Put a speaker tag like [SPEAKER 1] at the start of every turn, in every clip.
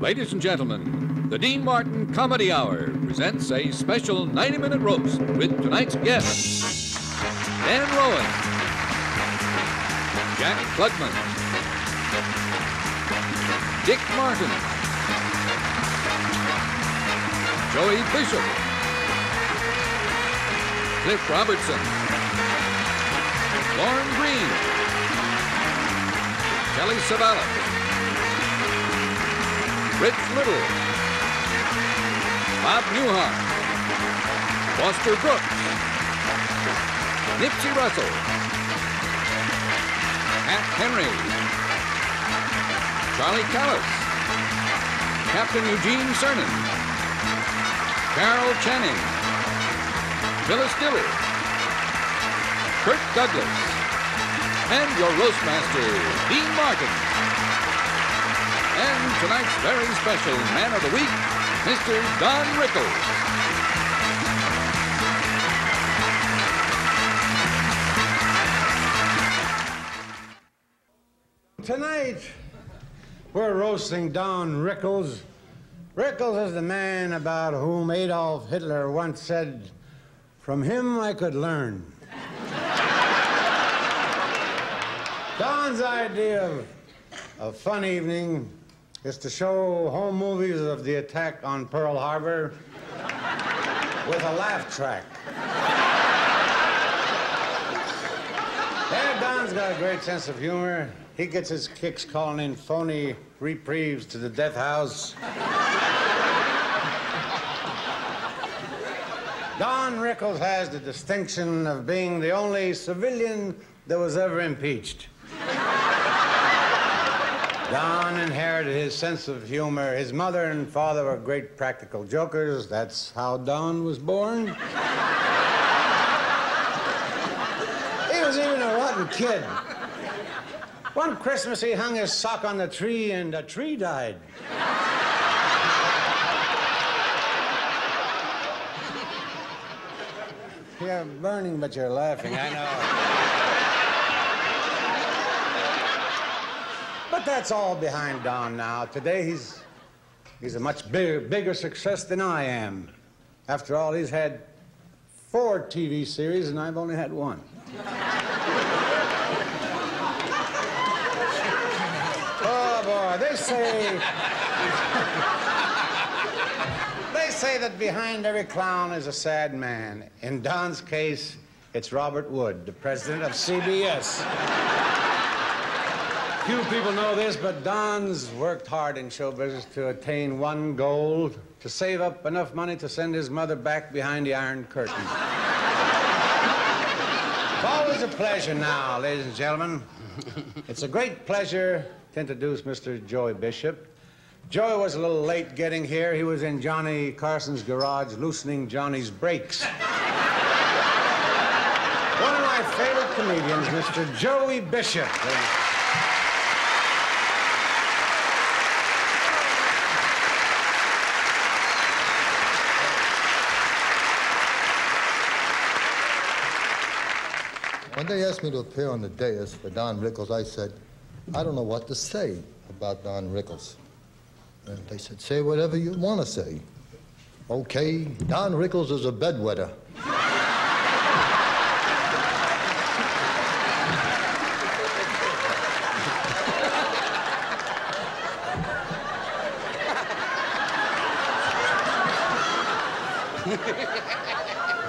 [SPEAKER 1] Ladies and gentlemen, the Dean Martin Comedy Hour presents a special 90-minute roast with tonight's guests, Dan Rowan, Jack Klugman, Dick Martin, Joey Bishop, Cliff Robertson, Lauren Green, Kelly Savalas, Rich Little, Bob Newhart, Foster Brooks, Nipsey Russell, Pat Henry, Charlie Callis, Captain Eugene Cernan, Carol Channing, Phyllis Diller, Kirk Douglas, and your roastmaster, Dean Martin. And tonight's very special Man of the Week, Mr. Don Rickles.
[SPEAKER 2] Tonight, we're roasting Don Rickles. Rickles is the man about whom Adolf Hitler once said, "From him I could learn." Don's idea of a fun evening is to show home movies of the attack on Pearl Harbor with a laugh track. Yeah, Don's got a great sense of humor. He gets his kicks calling in phony reprieves to the death house. Don Rickles has the distinction of being the only civilian that was ever impeached. Don inherited his sense of humor. His mother and father were great practical jokers. That's how Don was born. He was even a rotten kid. One Christmas, he hung his sock on the tree, and the tree died. You're burning, but you're laughing, I know. But that's all behind Don now. Today, he's a much bigger success than I am. After all, he's had 4 TV series, and I've only had 1. Oh, boy, they say that behind every clown is a sad man. In Don's case, it's Robert Wood, the president of CBS. Few people know this, but Don's worked hard in show business to attain one goal, to save up enough money to send his mother back behind the Iron Curtain. It's always a pleasure now, ladies and gentlemen. It's a great pleasure to introduce Mr. Joey Bishop. Joey was a little late getting here. He was in Johnny Carson's garage loosening Johnny's brakes. One of my favorite comedians, Mr. Joey Bishop.
[SPEAKER 3] When they asked me to appear on the dais for Don Rickles, I said, I don't know what to say about Don Rickles. And they said, say whatever you want to say. Okay, Don Rickles is a bedwetter.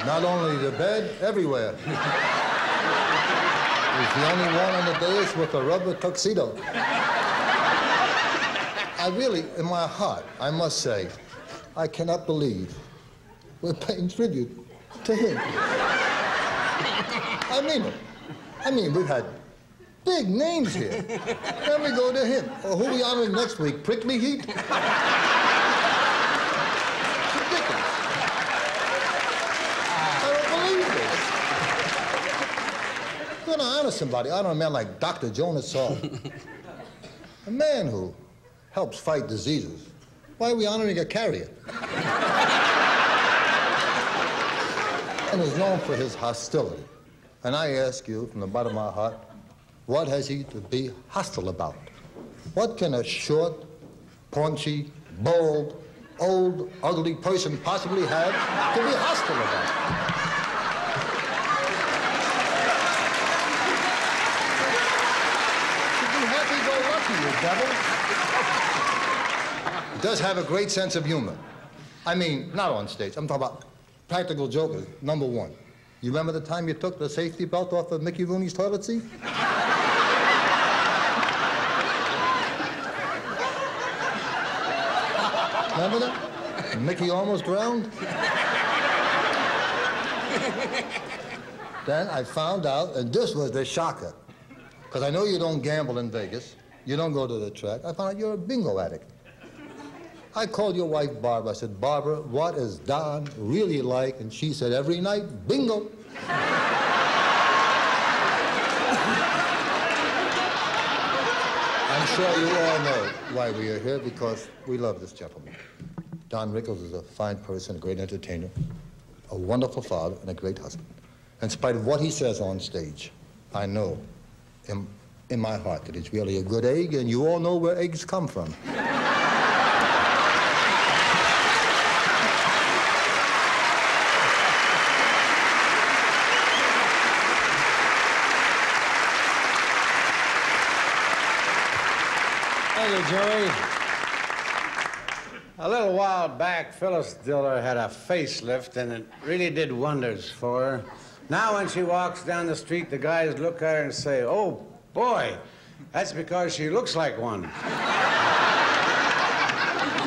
[SPEAKER 3] Not only the bed, everywhere. He's the only one on the dais with a rubber tuxedo. I really, in my heart, I must say, I cannot believe we're paying tribute to him. I mean it. I mean, we've had big names here. Then we go to him. Or who are we honoring next week? Prickly Heat? It's ridiculous. I don't believe this. You're gonna honor somebody. Honor a man like Dr. Jonas Salk. A man who helps fight diseases. Why are we honoring a carrier? And is known for his hostility. And I ask you from the bottom of my heart, what has he to be hostile about? What can a short, paunchy, bold, old, ugly person possibly had to be hostile about. Happy-go-lucky, you devil. He does have a great sense of humor. I mean, not on stage. I'm talking about practical jokers, number one. You remember the time you took the safety belt off of Mickey Rooney's toilet seat? Remember that? Mickey almost drowned? Then I found out, and this was the shocker, because I know you don't gamble in Vegas. You don't go to the track. I found out you're a bingo addict. I called your wife, Barbara. I said, Barbara, what is Don really like? And she said, every night, bingo. I'm sure you all know why we are here, because we love this gentleman. Don Rickles is a fine person, a great entertainer, a wonderful father, and a great husband. In spite of what he says on stage, I know in my heart that he's really a good egg, and you all know where eggs come from.
[SPEAKER 2] Thank you, Joey. A little while back, Phyllis Diller had a facelift, and it really did wonders for her. Now when she walks down the street, the guys look at her and say, oh, boy, that's because she looks like one.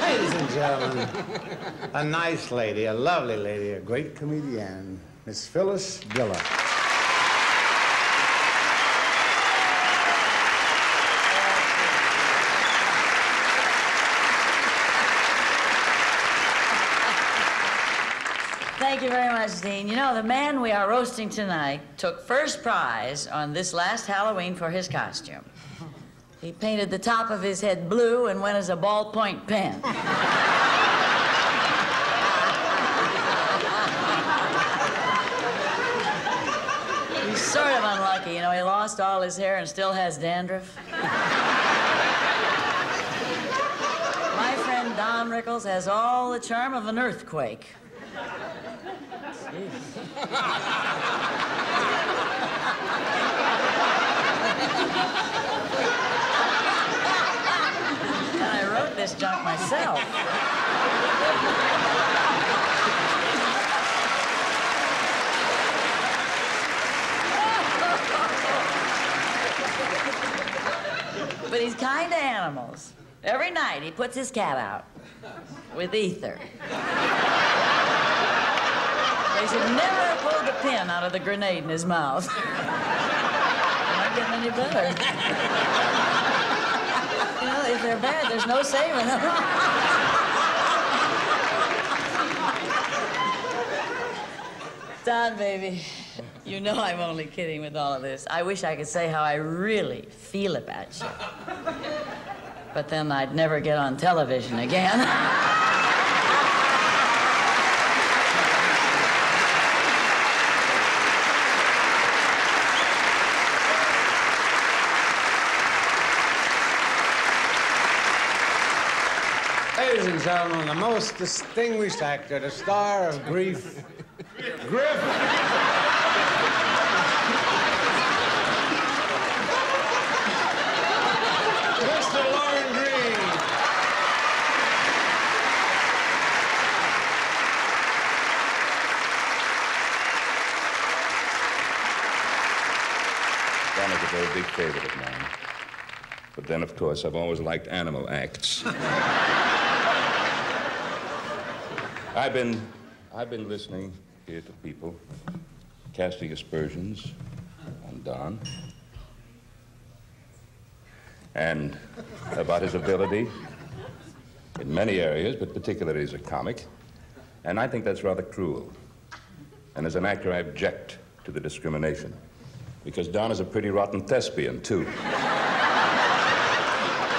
[SPEAKER 2] Ladies and gentlemen, a nice lady, a lovely lady, a great comedian, Miss Phyllis Diller.
[SPEAKER 4] Thank you very much, Dean. You know, the man we are roasting tonight took first prize on this last Halloween for his costume. He painted the top of his head blue and went as a ballpoint pen. He's sort of unlucky, you know. He lost all his hair and still has dandruff. My friend Don Rickles has all the charm of an earthquake. And I wrote this junk myself. But he's kind to animals. Every night he puts his cat out with ether. They should never have pulled the pin out of the grenade in his mouth. Not getting any better. You know, if they're bad, there's no saving them. Don, baby, you know I'm only kidding with all of this. I wish I could say how I really feel about you. But then I'd never get on television again.
[SPEAKER 2] Ladies and gentlemen, the most distinguished actor, the star of Grief, Griffin. Mr. Lauren Green.
[SPEAKER 5] Don is a very big favorite of mine. But then, of course, I've always liked animal acts. I've been listening here to people casting aspersions on Don and about his ability in many areas, but particularly as a comic. And I think that's rather cruel. And as an actor, I object to the discrimination, because Don is a pretty rotten thespian, too.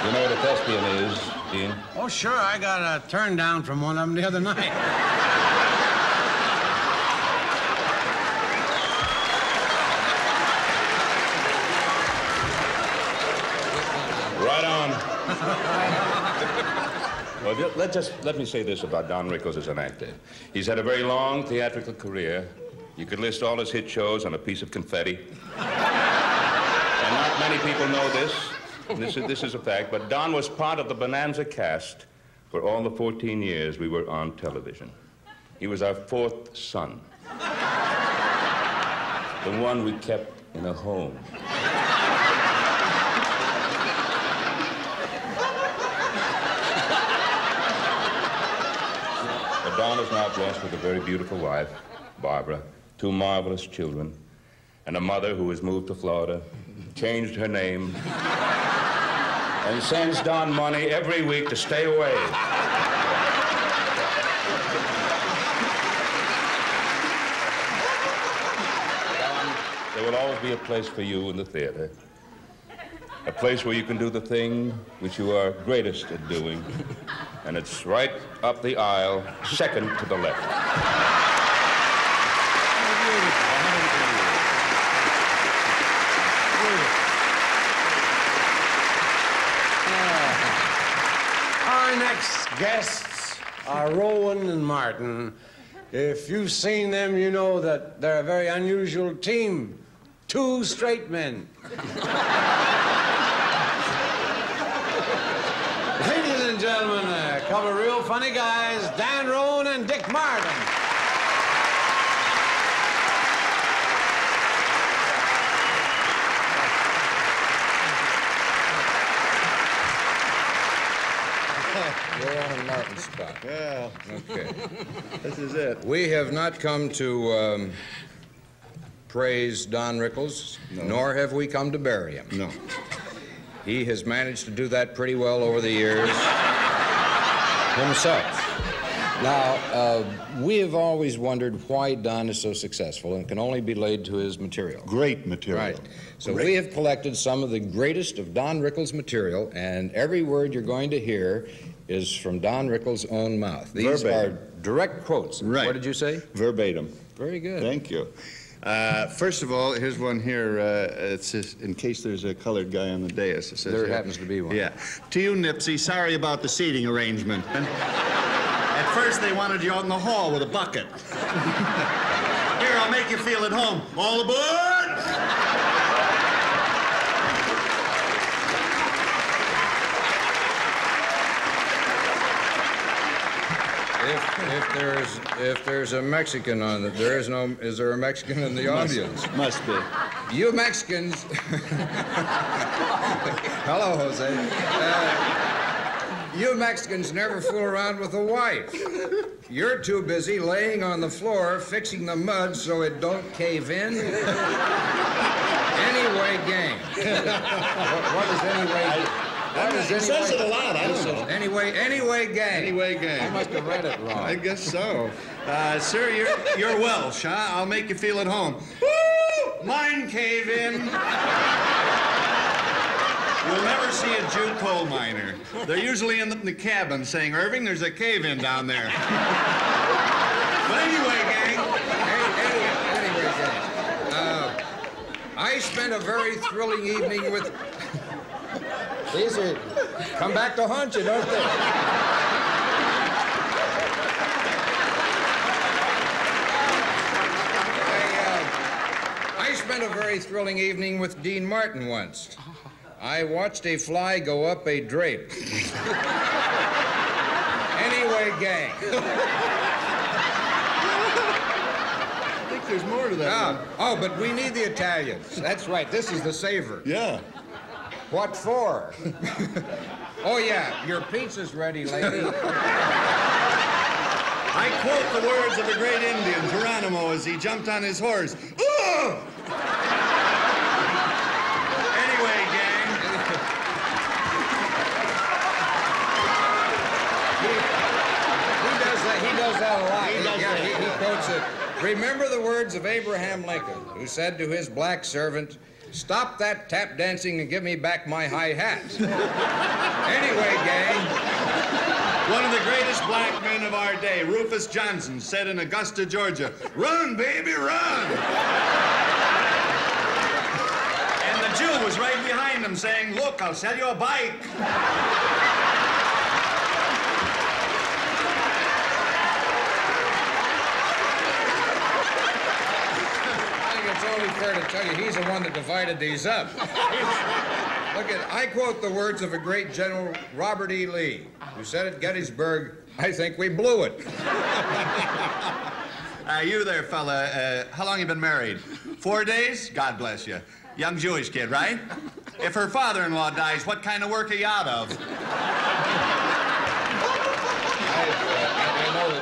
[SPEAKER 5] You know what a thespian is, Dean?
[SPEAKER 2] Oh, sure. I got a turn down from one of them the other night.
[SPEAKER 5] Right on. Well, let me say this about Don Rickles as an actor. He's had a very long theatrical career. You could list all his hit shows on a piece of confetti. And not many people know this. This is a fact, but Don was part of the Bonanza cast for all the 14 years we were on television. He was our fourth son. The one we kept in a home. But Don is now blessed with a very beautiful wife, Barbara, 2 marvelous children, and a mother who has moved to Florida, changed her name, and sends Don money every week to stay away. Don, there will always be a place for you in the theater, a place where you can do the thing which you are greatest at doing, and it's right up the aisle, second to the left.
[SPEAKER 2] Our next guests are Rowan and Martin. If you've seen them, you know that they're a very unusual team. 2 straight men. Ladies and gentlemen, a couple of real funny guys, Dan Rowan and Dick Martin.
[SPEAKER 6] You're on Martin's spot.
[SPEAKER 7] Well,
[SPEAKER 6] Okay.
[SPEAKER 7] this is it.
[SPEAKER 6] We have not come to praise Don Rickles, nor have we come to bury him.
[SPEAKER 7] No.
[SPEAKER 6] He has managed to do that pretty well over the years himself. Now, we have always wondered why Don is so successful, and it can only be laid to his material.
[SPEAKER 7] Great material.
[SPEAKER 6] Right. So we have collected some of the greatest of Don Rickles' material, and every word you're going to hear is from Don Rickles' own mouth. These
[SPEAKER 7] Verbatim.
[SPEAKER 6] are direct quotes.
[SPEAKER 7] Right.
[SPEAKER 6] What did you say?
[SPEAKER 7] Verbatim.
[SPEAKER 6] Very good.
[SPEAKER 7] Thank you. First of all, here's one here. It's just in case there's a colored guy on the dais. It says
[SPEAKER 6] There
[SPEAKER 7] here,
[SPEAKER 6] happens to be one.
[SPEAKER 7] Yeah. To you, Nipsey, sorry about the seating arrangement. At first, they wanted you out in the hall with a bucket. Here, I'll make you feel at home. All aboard!
[SPEAKER 6] If there's a Mexican on it, is there a Mexican in the audience?
[SPEAKER 7] Must be.
[SPEAKER 6] You Mexicans. Hello, Jose. You Mexicans never fool around with a wife. You're too busy laying on the floor fixing the mud so it don't cave in. Anyway, gang. What is anyway?
[SPEAKER 7] It says it a lot. I don't know.
[SPEAKER 6] Anyway, gang.
[SPEAKER 7] Anyway, gang.
[SPEAKER 6] I must have read it wrong.
[SPEAKER 7] I guess so. Sir, you're Welsh, huh? I'll make you feel at home. Woo! Mine cave in. You'll never see a Jew coal miner. They're usually in the cabin saying, Irving, there's a cave-in down there. But anyway, gang.
[SPEAKER 6] Anyway, gang. I spent a very thrilling evening with... These are... come back to haunt you, don't they? I spent a very thrilling evening with Dean Martin once. I watched a fly go up a drape. Anyway, gang.
[SPEAKER 7] I think there's more to that.
[SPEAKER 6] Oh, but we need the Italians. That's right. This is the savor.
[SPEAKER 7] Yeah.
[SPEAKER 6] What for? Oh, yeah. Your pizza's ready, lady.
[SPEAKER 7] I quote the words of the great Indian, Geronimo, as he jumped on his horse. Ooh! Anyway, gang.
[SPEAKER 6] He does that a lot. He quotes it. Remember the words of Abraham Lincoln, who said to his black servant, "Stop that tap dancing and give me back my high hat." Anyway, gang.
[SPEAKER 7] One of the greatest black men of our day, Rufus Johnson, said in Augusta, Georgia, "Run, baby, run!" And the Jew was right behind him saying, "Look, I'll sell you a bike."
[SPEAKER 6] only fair to tell you he's the one that divided these up. Look I quote the words of a great General Robert E. Lee, who said at Gettysburg, "I think we blew it."
[SPEAKER 7] You there, fella, how long you been married? 4 days? God bless you. Young Jewish kid, right? If her father-in-law dies, what kind of work are you out of?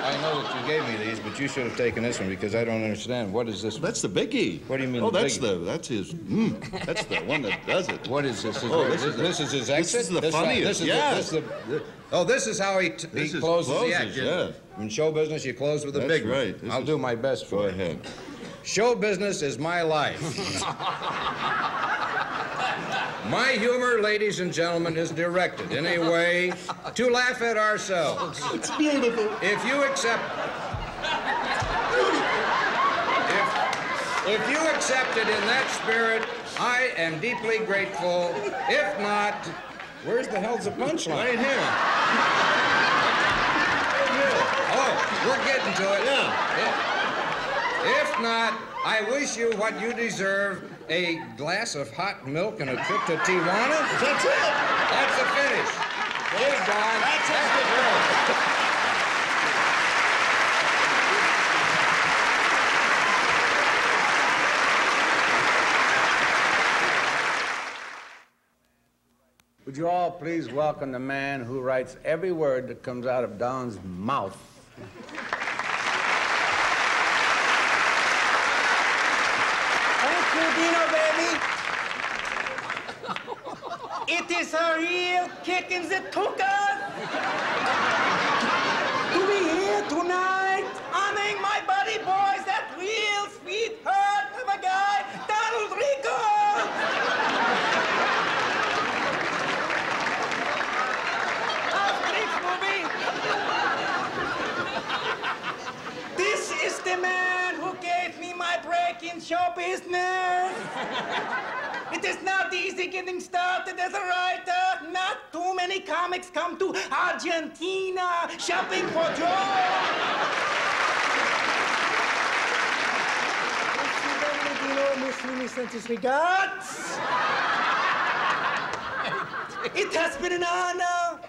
[SPEAKER 6] I know that you gave me these, but you should have taken this one because I don't understand. What is this?
[SPEAKER 7] That's the biggie.
[SPEAKER 6] What do you mean?
[SPEAKER 7] Oh,
[SPEAKER 6] the
[SPEAKER 7] that's
[SPEAKER 6] biggie?
[SPEAKER 7] that's his. That's the one that does it.
[SPEAKER 6] What is this?
[SPEAKER 7] This
[SPEAKER 6] is his exit.
[SPEAKER 7] This is the funniest.
[SPEAKER 6] This is how he closes the act.
[SPEAKER 7] Yeah.
[SPEAKER 6] In show business, you close with a big one.
[SPEAKER 7] Right.
[SPEAKER 6] I'll do my best for
[SPEAKER 7] Go
[SPEAKER 6] you.
[SPEAKER 7] ahead.
[SPEAKER 6] Show business is my life. My humor, ladies and gentlemen, is directed in a way to laugh at ourselves.
[SPEAKER 7] It's beautiful.
[SPEAKER 6] If you accept it in that spirit, I am deeply grateful. If not, where's the hell's the punchline?
[SPEAKER 7] Right here.
[SPEAKER 6] Oh, we're getting to it.
[SPEAKER 7] Yeah.
[SPEAKER 6] If not, I wish you what you deserve, a glass of hot milk and a trip to Tijuana.
[SPEAKER 7] That's it.
[SPEAKER 6] That's the finish. Hey, Don.
[SPEAKER 7] That's it.
[SPEAKER 2] Would you all please welcome the man who writes every word that comes out of Don's mouth?
[SPEAKER 8] Thank you, Dino, baby. It is a real kick in the tuchus to be here tonight, honoring my buddy boys, that real sweetheart of a guy, Donald Rickles. This is the man who gave me my break in show business. It is not easy getting started as a writer. Not too many comics come to Argentina shopping for jobs. Regards. It has been an honor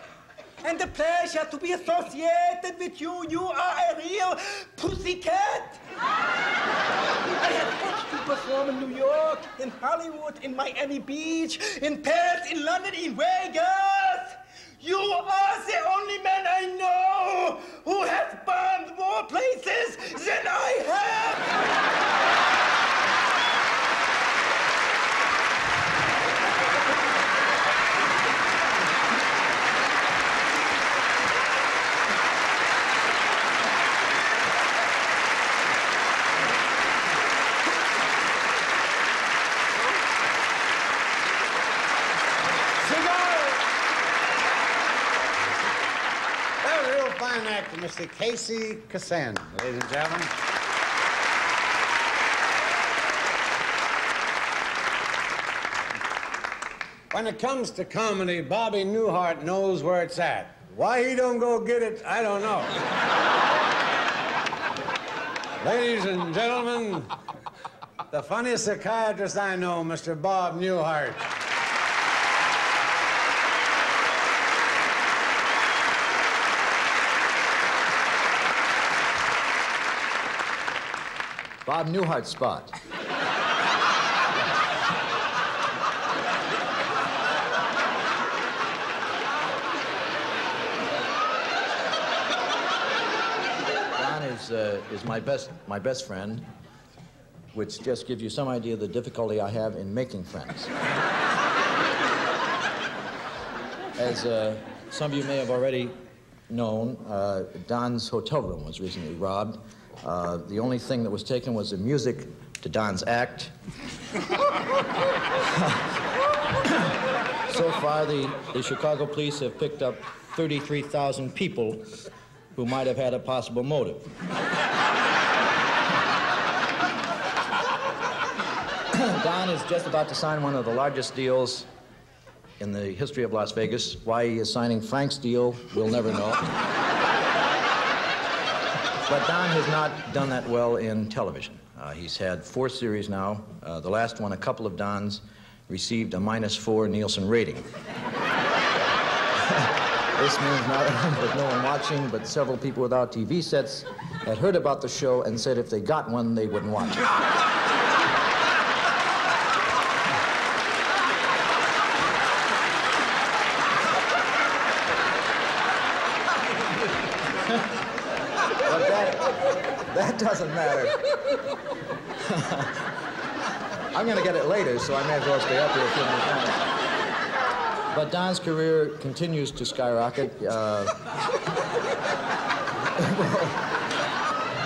[SPEAKER 8] and a pleasure to be associated with you. You are a real pussycat. I have watched you perform in New York, in Hollywood, in Miami Beach, in Paris, in London, in Vegas. You are the only man I know who has bombed more places than I have.
[SPEAKER 2] Fine actor, Mr. Casey Kassan, ladies and gentlemen. When it comes to comedy, Bobby Newhart knows where it's at. Why he don't go get it, I don't know. Ladies and gentlemen, the funniest psychiatrist I know, Mr. Bob Newhart.
[SPEAKER 9] Bob Newhart spot. Don is my best friend, which just gives you some idea of the difficulty I have in making friends. As some of you may have already known, Don's hotel room was recently robbed. The only thing that was taken was the music to Don's act. So far, the Chicago police have picked up 33,000 people who might have had a possible motive. Don is just about to sign one of the largest deals in the history of Las Vegas. Why he is signing Frank's deal, we'll never know. But Don has not done that well in television. He's had 4 series now. The last one, a couple of Dons received a -4 Nielsen rating. This means not only was no one watching, but several people without TV sets had heard about the show and said if they got one, they wouldn't watch it. But that doesn't matter. I'm going to get it later, so I may as well stay up here a few more times. But Don's career continues to skyrocket.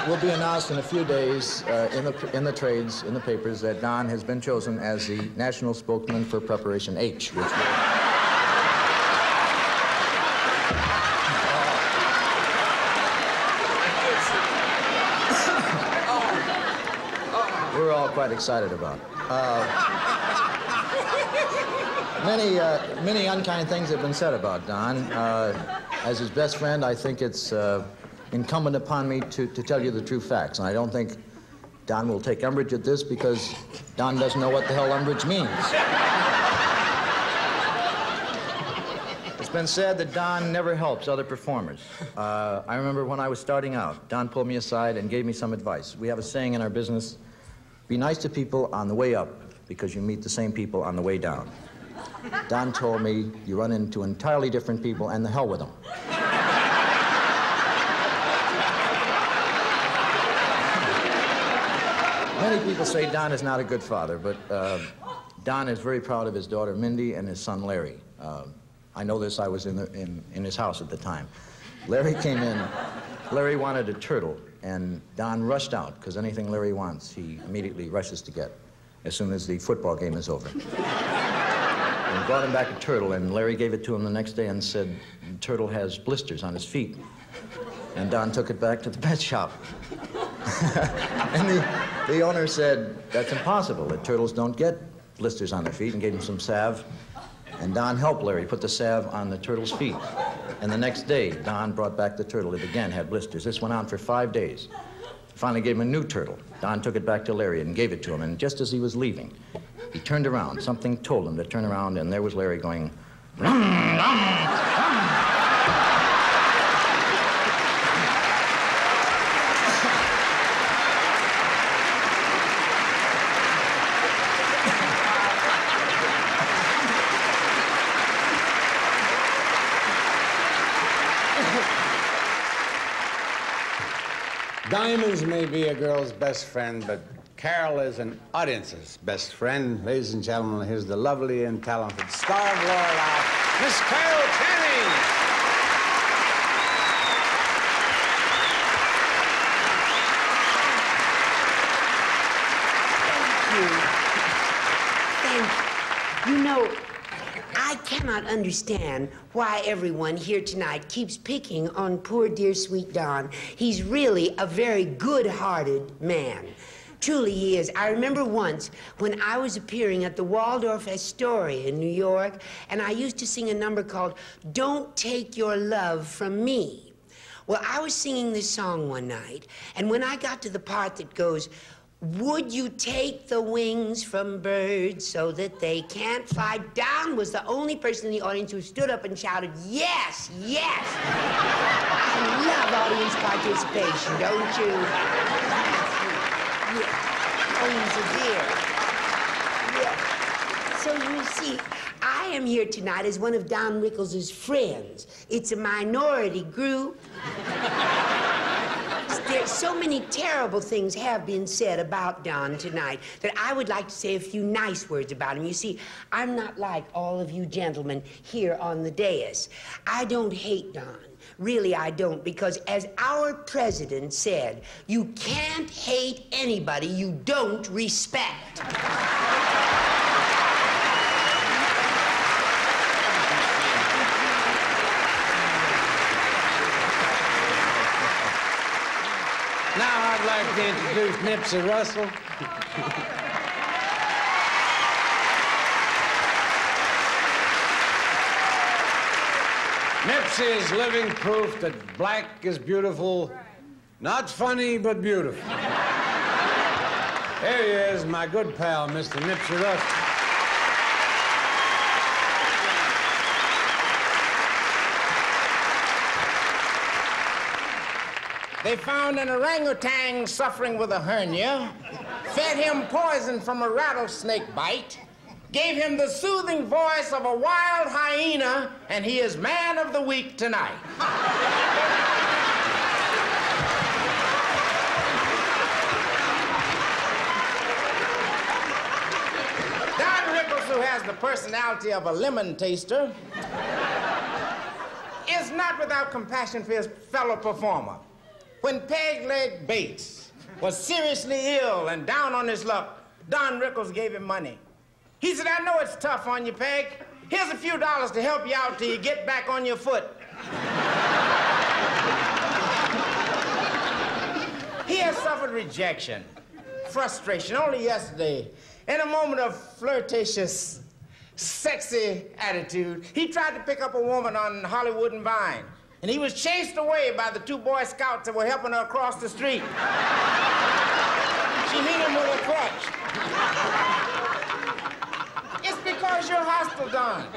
[SPEAKER 9] Will be announced in a few days in the trades, in the papers, that Don has been chosen as the national spokesman for Preparation H, which will... we're all quite excited about. Many unkind things have been said about Don. As his best friend, I think it's incumbent upon me to tell you the true facts. And I don't think Don will take umbrage at this because Don doesn't know what the hell umbrage means. It's been said that Don never helps other performers. I remember when I was starting out, Don pulled me aside and gave me some advice. We have a saying in our business, be nice to people on the way up because you meet the same people on the way down. Don told me you run into entirely different people and the hell with them. Many people say Don is not a good father, but Don is very proud of his daughter Mindy and his son Larry. I know this, I was in his house at the time. Larry came in, Larry wanted a turtle, and Don rushed out, because anything Larry wants, he immediately rushes to get as soon as the football game is over. And brought him back a turtle, and Larry gave it to him the next day and said, the turtle has blisters on his feet. And Don took it back to the pet shop. And the owner said, that's impossible, that turtles don't get blisters on their feet, and gave him some salve. And Don helped Larry put the salve on the turtle's feet. And the next day, Don brought back the turtle. It again had blisters. This went on for 5 days. Finally gave him a new turtle. Don took it back to Larry and gave it to him. And just as he was leaving, he turned around. Something told him to turn around, and there was Larry going, rum, rum, rum.
[SPEAKER 2] Diamonds may be a girl's best friend, but Carol is an audience's best friend. Ladies and gentlemen, here's the lovely and talented star of Lorelei, Miss Carol Channing.
[SPEAKER 10] Thank you. You know, I cannot understand why everyone here tonight keeps picking on poor, dear, sweet Don. He's really a very good-hearted man. Truly he is. I remember once when I was appearing at the Waldorf Astoria in New York, and I used to sing a number called Don't Take Your Love From Me. Well, I was singing this song one night, and when I got to the part that goes, would you take the wings from birds so that they can't fly? Don was the only person in the audience who stood up and shouted, yes, yes. I love audience participation, don't you? Yeah. Oh, he's a dear. Yeah. So you see, I am here tonight as one of Don Rickles' friends. It's a minority group. So many terrible things have been said about Don tonight that I would like to say a few nice words about him. You see, I'm not like all of you gentlemen here on the dais. I don't hate Don. Really, I don't, because as our president said, you can't hate anybody you don't respect.
[SPEAKER 2] Now I'd like to introduce Nipsey Russell. Nipsey is living proof that black is beautiful. Not funny, but beautiful. Here he is, my good pal, Mr. Nipsey.
[SPEAKER 11] They found an orangutan suffering with a hernia, fed him poison from a rattlesnake bite, gave him the soothing voice of a wild hyena, and he is man of the week tonight. Don Rickles, who has the personality of a lemon taster, is not without compassion for his fellow performer. When Peg Leg Bates was seriously ill and down on his luck, Don Rickles gave him money. He said, I know it's tough on you, Peg. Here's a few dollars to help you out till you get back on your foot. He has suffered rejection, frustration. Only yesterday, in a moment of flirtatious, sexy attitude, he tried to pick up a woman on Hollywood and Vine. And he was chased away by the two Boy Scouts that were helping her across the street. She hit him with a crutch. It's because you're hostile, Don.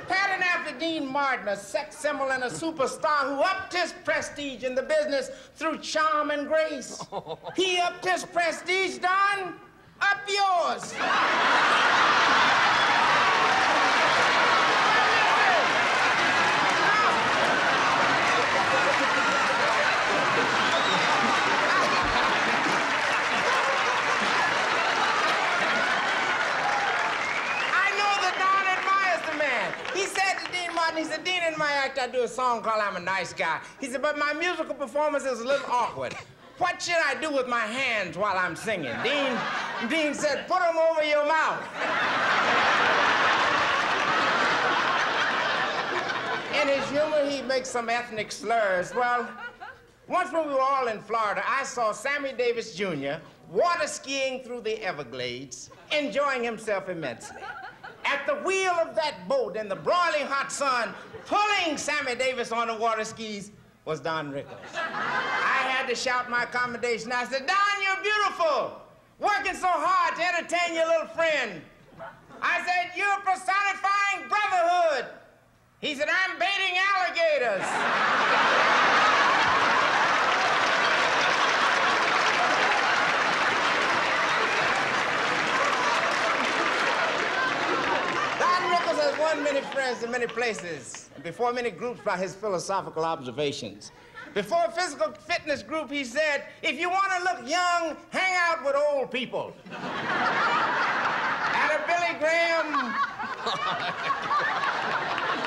[SPEAKER 11] Pattern after Dean Martin, a sex symbol and a superstar who upped his prestige in the business through charm and grace. He upped his prestige, Don. Up yours. He said, Dean, in my act, I do a song called I'm a Nice Guy. He said, but my musical performance is a little awkward. What should I do with my hands while I'm singing? Dean said, put them over your mouth. In his humor, he makes some ethnic slurs. Well, once when we were all in Florida, I saw Sammy Davis Jr. water skiing through the Everglades, enjoying himself immensely. At the wheel of that boat in the broiling hot sun, pulling Sammy Davis on the water skis, was Don Rickles. I had to shout my commendation. I said, Don, you're beautiful, working so hard to entertain your little friend. I said, you're personifying brotherhood. He said, I'm baiting alligators. Has won many friends in many places, and before many groups by his philosophical observations. Before a physical fitness group, he said, if you want to look young, hang out with old people. At a Billy Graham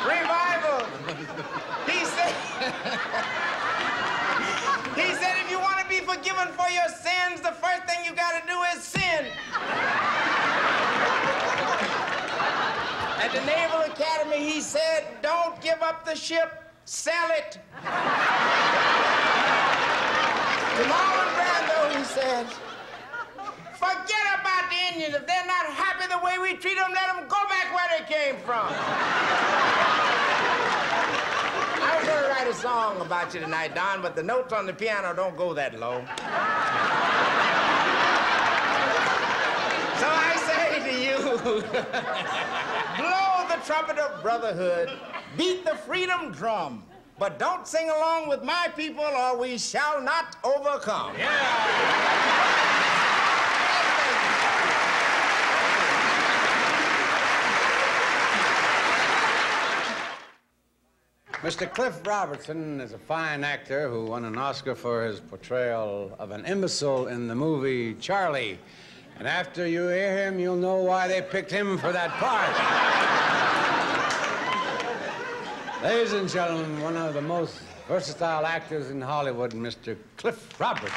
[SPEAKER 11] revival, he said, if you want to be forgiven for your sins, the first thing you got to do is sin. At the Naval Academy, he said, don't give up the ship, sell it. To Marlon Brando, he said, forget about the Indians. If they're not happy the way we treat them, let them go back where they came from. I was going to write a song about you tonight, Don, but the notes on the piano don't go that low. So I say to you, blow the trumpet of brotherhood, beat the freedom drum, but don't sing along with my people or we shall not overcome.
[SPEAKER 2] Mr. Cliff Robertson is a fine actor who won an Oscar for his portrayal of an imbecile in the movie Charlie. And after you hear him, you'll know why they picked him for that part. Ladies and gentlemen, one of the most versatile actors in Hollywood, Mr. Cliff Robertson.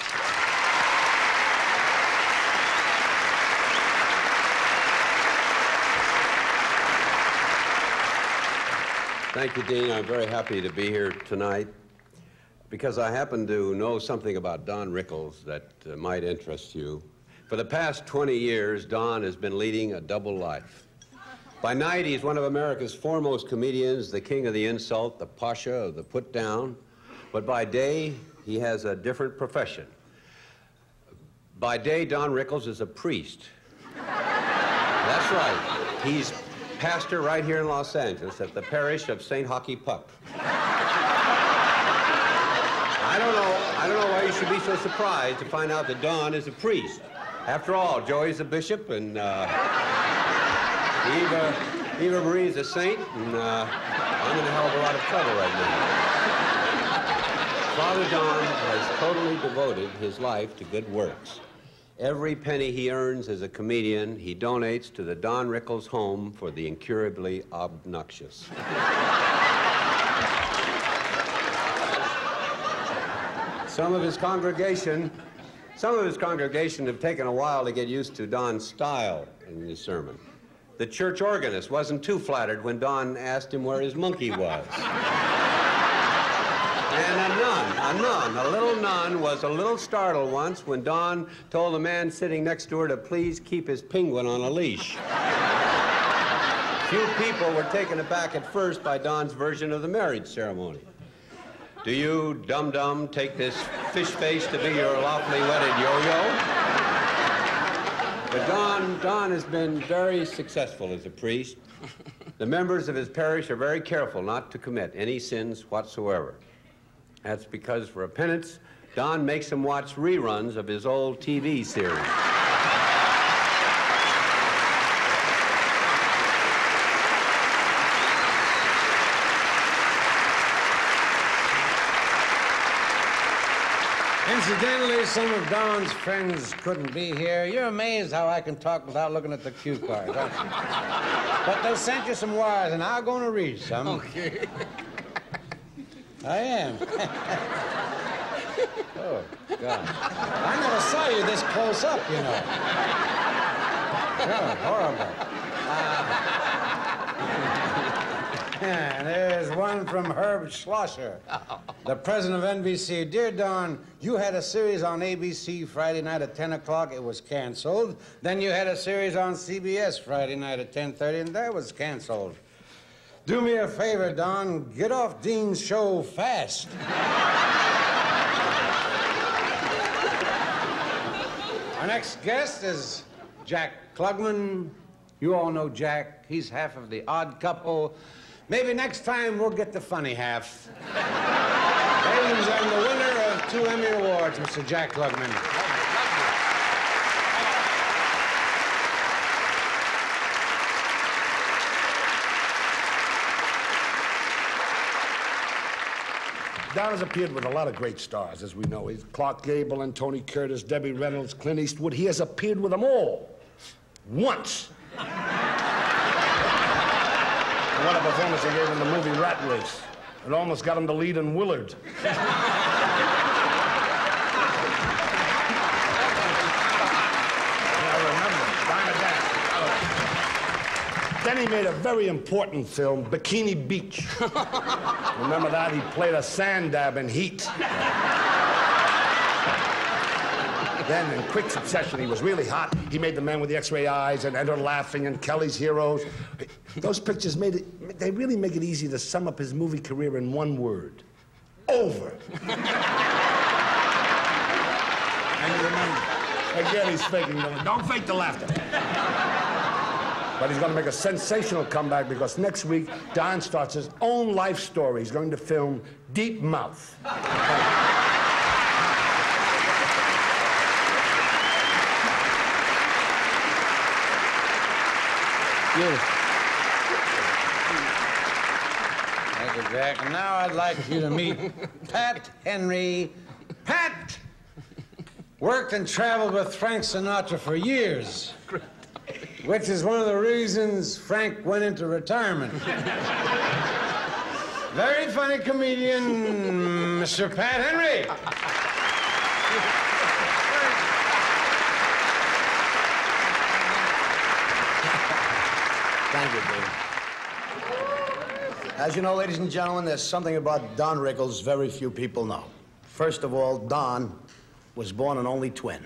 [SPEAKER 12] Thank you, Dean. I'm very happy to be here tonight because I happen to know something about Don Rickles that might interest you. For the past 20 years, Don has been leading a double life. By night, he's one of America's foremost comedians, the king of the insult, the pasha of the put-down. But by day, he has a different profession. By day, Don Rickles is a priest. That's right. He's pastor right here in Los Angeles at the parish of St. Hockey Puck. I don't know why you should be so surprised to find out that Don is a priest. After all, Joey's a bishop, and Eva Marie's a saint, and I'm in a hell of a lot of trouble right now. Father Don has totally devoted his life to good works. Every penny he earns as a comedian, he donates to the Don Rickles Home for the Incurably Obnoxious. Some of his congregation have taken a while to get used to Don's style in his sermon. The church organist wasn't too flattered when Don asked him where his monkey was. And a little nun was a little startled once when Don told the man sitting next to her to please keep his penguin on a leash. Few people were taken aback at first by Don's version of the marriage ceremony. Do you, dum-dum, take this fish face to be your lawfully wedded yo-yo? But Don has been very successful as a priest. The members of his parish are very careful not to commit any sins whatsoever. That's because for a penance, Don makes them watch reruns of his old TV series.
[SPEAKER 2] Incidentally, some of Don's friends couldn't be here. You're amazed how I can talk without looking at the cue card, aren't you? But they sent you some wires, and I'm going to read some.
[SPEAKER 11] Okay.
[SPEAKER 2] I am. Oh, God. I never saw you this close up, you know. Oh, horrible. There's one from Herb Schlosser, the president of NBC. Dear Don, you had a series on ABC Friday night at 10 o'clock. It was canceled. Then you had a series on CBS Friday night at 10:30, and that was canceled. Do me a favor, Don. Get off Dean's show fast. Our next guest is Jack Klugman. You all know Jack. He's half of The Odd Couple. Maybe next time we'll get the funny half. Ladies and the winner of 2 Emmy Awards, Mr. Jack Klugman.
[SPEAKER 13] Don has appeared with a lot of great stars, as we know. He's Clark Gable and Tony Curtis, Debbie Reynolds, Clint Eastwood. He has appeared with them all. Once. And what a performance he gave in the movie Rat Race. It almost got him the lead in Willard. Then he made a very important film, Bikini Beach. Remember that? He played a sand dab in Heat. Then, in quick succession, he was really hot. He made The Man with the X-Ray Eyes and Enter Laughing and Kelly's Heroes. Those pictures they really make it easy to sum up his movie career in one word. Over. And you remember, again, he's faking. Don't fake the laughter. But he's going to make a sensational comeback because next week, Don starts his own life story. He's going to film Deep Mouth.
[SPEAKER 2] Thank you, Jack. And now I'd like you to meet Pat Henry. Pat worked and traveled with Frank Sinatra for years, which is one of the reasons Frank went into retirement. Very funny comedian, Mr. Pat Henry.
[SPEAKER 14] Thank you, Dave. As you know, ladies and gentlemen, there's something about Don Rickles very few people know. First of all, Don was born an only twin.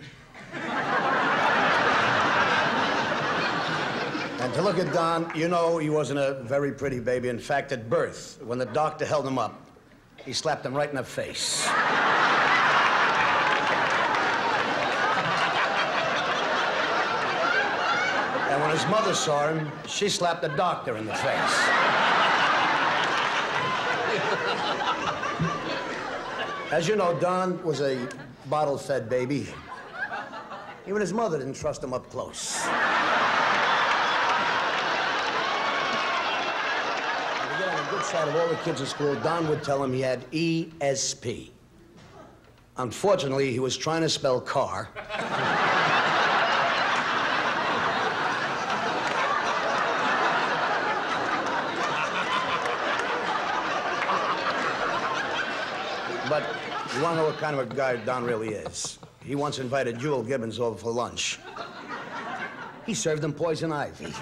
[SPEAKER 14] And to look at Don, you know he wasn't a very pretty baby. In fact, at birth, when the doctor held him up, he slapped him right in the face. When his mother saw him, she slapped the doctor in the face. As you know, Don was a bottle-fed baby. Even his mother didn't trust him up close. To get on the good side of all the kids at school, Don would tell him he had ESP. Unfortunately, he was trying to spell car. But you want to know what kind of a guy Don really is? He once invited Jewel Gibbons over for lunch. He served him poison ivy.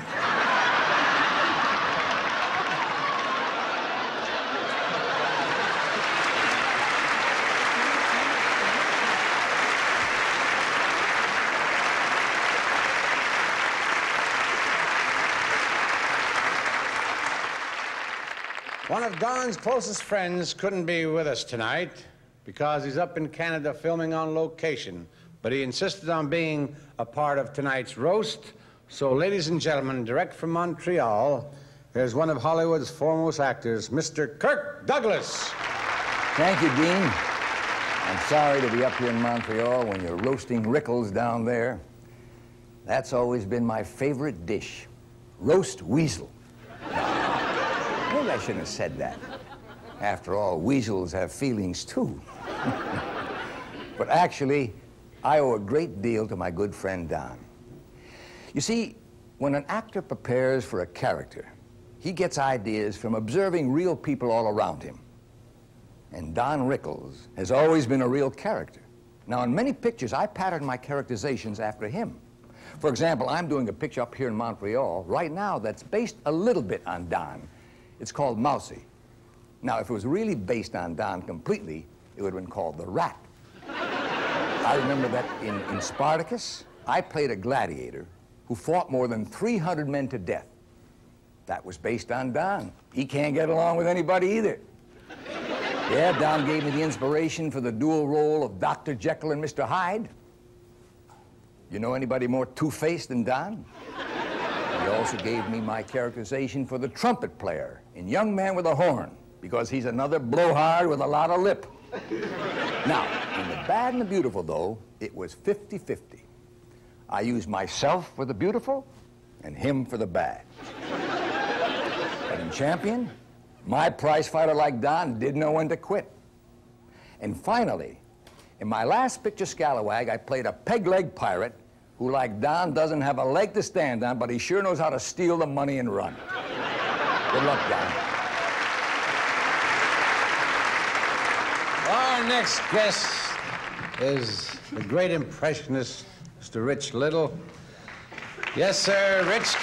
[SPEAKER 2] One of Don's closest friends couldn't be with us tonight because he's up in Canada filming on location, but he insisted on being a part of tonight's roast. So, ladies and gentlemen, direct from Montreal, here's one of Hollywood's foremost actors, Mr. Kirk Douglas.
[SPEAKER 15] Thank you, Dean. I'm sorry to be up here in Montreal when you're roasting Rickles down there. That's always been my favorite dish, roast weasel. Maybe I shouldn't have said that. After all, weasels have feelings, too. But actually, I owe a great deal to my good friend Don. You see, when an actor prepares for a character, he gets ideas from observing real people all around him. And Don Rickles has always been a real character. Now, in many pictures, I patterned my characterizations after him. For example, I'm doing a picture up here in Montreal right now that's based a little bit on Don. It's called Mousy. Now, if it was really based on Don completely, it would have been called The Rat. I remember that in Spartacus, I played a gladiator who fought more than 300 men to death. That was based on Don. He can't get along with anybody either. Yeah, Don gave me the inspiration for the dual role of Dr. Jekyll and Mr. Hyde. You know anybody more two-faced than Don? He also gave me my characterization for the trumpet player in Young Man with a Horn, because he's another blowhard with a lot of lip. Now, in The Bad and the Beautiful, though, it was 50-50. I used myself for the beautiful and him for the bad. But in Champion, my prize fighter like Don didn't know when to quit. And finally, in my last picture, Scalawag, I played a peg-leg pirate who, like Don, doesn't have a leg to stand on, but he sure knows how to steal the money and run. Good luck, Don.
[SPEAKER 2] Our next guest is the great impressionist, Mr. Rich Little. Yes, sir, Rich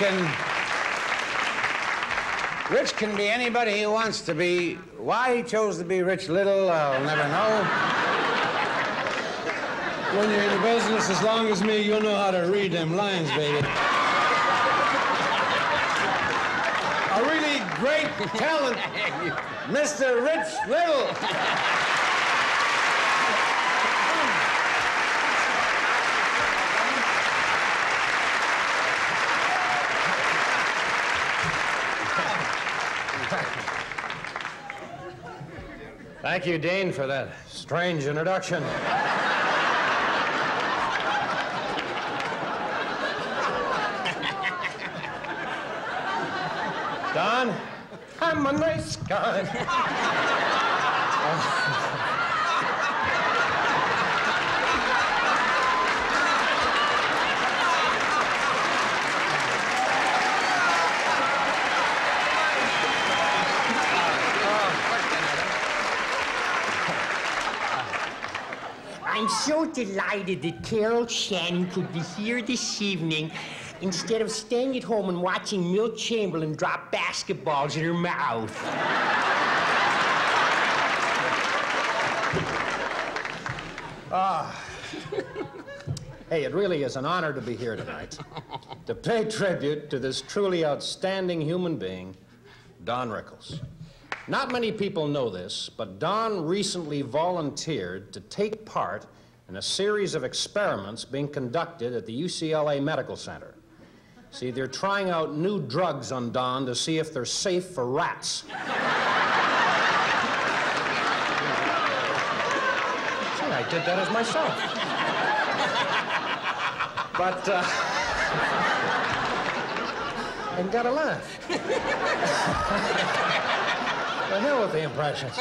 [SPEAKER 2] can be anybody he wants to be. Why he chose to be Rich Little, I'll never know.
[SPEAKER 16] When you're in the business as long as me, you'll know how to read them lines, baby.
[SPEAKER 2] A really great talent, Mr. Rich Little.
[SPEAKER 17] Thank you, Dean, for that strange introduction. Don, I'm a nice guy.
[SPEAKER 11] I'm so delighted that Carol Shannon could be here this evening instead of staying at home and watching Milt Chamberlain drop basketballs in her mouth.
[SPEAKER 17] Hey, it really is an honor to be here tonight to pay tribute to this truly outstanding human being, Don Rickles. Not many people know this, but Don recently volunteered to take part in a series of experiments being conducted at the UCLA Medical Center. See, they're trying out new drugs on Don to see if they're safe for rats. See, I did that as myself. But, I gotta laugh. The hell with the impressions.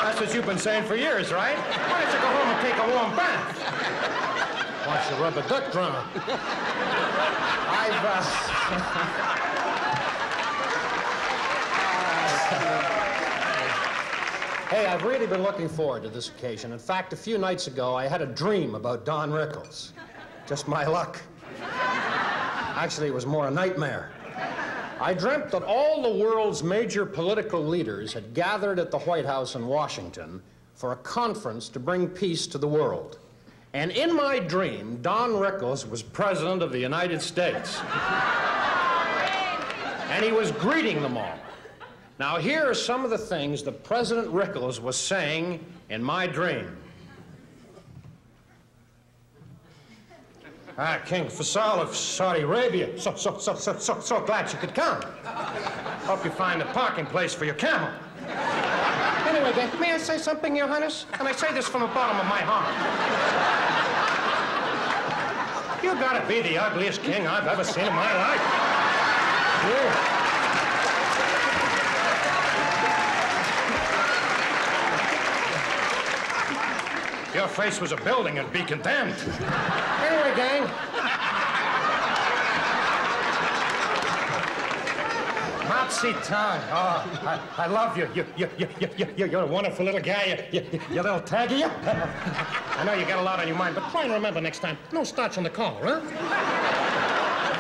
[SPEAKER 17] That's what you've been saying for years, right? Why don't you go home and take a warm bath? Watch the rubber duck drum. Hey, I've really been looking forward to this occasion. In fact, a few nights ago, I had a dream about Don Rickles. Just my luck. Actually, it was more a nightmare. I dreamt that all the world's major political leaders had gathered at the White House in Washington for a conference to bring peace to the world. And in my dream, Don Rickles was President of the United States. And he was greeting them all. Now, here are some of the things that President Rickles was saying in my dream. King Faisal of Saudi Arabia, so glad you could come. Hope you find a parking place for your camel. Anyway, then, may I say something, Your Highness? And I say this from the bottom of my heart. You gotta be the ugliest king I've ever seen in my life. Yeah. If your face was a building, it'd be condemned. Anyway, gang. Mopsy tongue. Oh, I love you. You're a wonderful little guy. You little taggy. I know you got a lot on your mind, but try and remember next time, no starch on the collar, huh?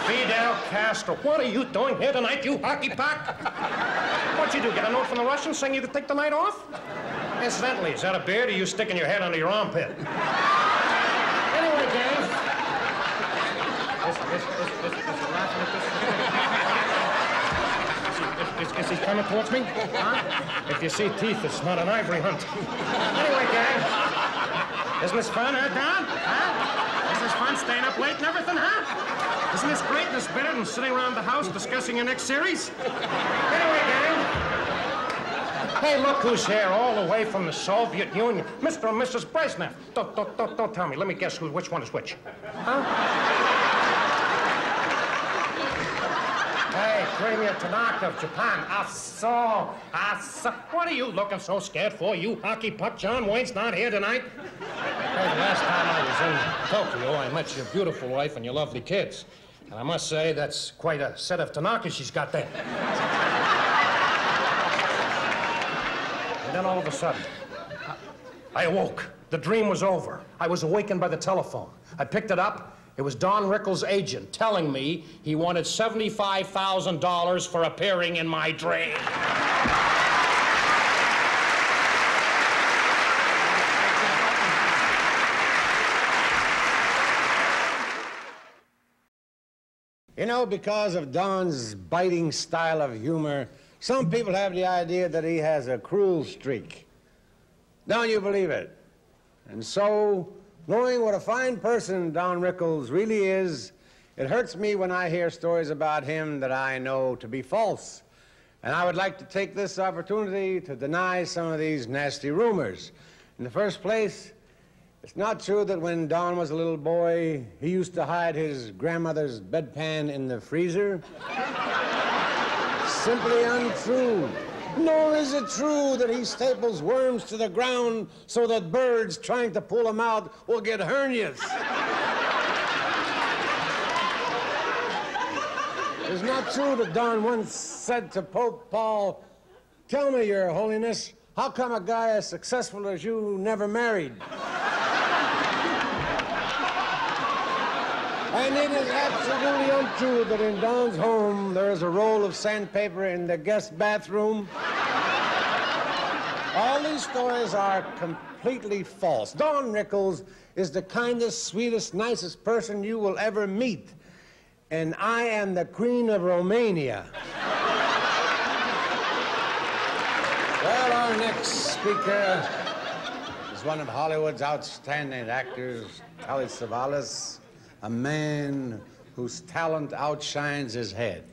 [SPEAKER 17] Fidel Castro, what are you doing here tonight, you hockey puck? What'd you do, get a note from the Russians saying you could take the night off? Incidentally, is that a beard or you sticking your head under your armpit? Anyway, gang. Is he coming towards me? Huh? If you see teeth, it's not an ivory hunt. Anyway, gang. Isn't this fun, huh, Don? Huh? Isn't this fun staying up late and everything, huh? Isn't this great and this better than sitting around the house discussing your next series? Anyway, gang. Hey, look who's here, all the way from the Soviet Union. Mr. and Mrs. Brezhnev. Don't tell me. Let me guess which one is which. Huh? Hey, Premier Tanaka of Japan. I saw. What are you looking so scared for, you hockey puck? John Wayne's not here tonight. Hey, the last time I was in Tokyo, I met your beautiful wife and your lovely kids. And I must say, that's quite a set of Tanakas she's got there. And then all of a sudden, I awoke. The dream was over. I was awakened by the telephone. I picked it up. It was Don Rickles' agent telling me he wanted $75,000 for appearing in my dream.
[SPEAKER 2] You know, because of Don's biting style of humor, some people have the idea that he has a cruel streak. Don't you believe it? And so, knowing what a fine person Don Rickles really is, it hurts me when I hear stories about him that I know to be false. And I would like to take this opportunity to deny some of these nasty rumors. In the first place, it's not true that when Don was a little boy, he used to hide his grandmother's bedpan in the freezer. Simply untrue. Nor is it true that he staples worms to the ground so that birds trying to pull them out will get hernias. It's not true that Don once said to Pope Paul, "Tell me, Your Holiness, how come a guy as successful as you never married?" And it is absolutely untrue that in Don's home there is a roll of sandpaper in the guest bathroom. All these stories are completely false. Don Rickles is the kindest, sweetest, nicest person you will ever meet. And I am the Queen of Romania. Well, our next speaker is one of Hollywood's outstanding actors, Telly Savalas, a man whose talent outshines his head.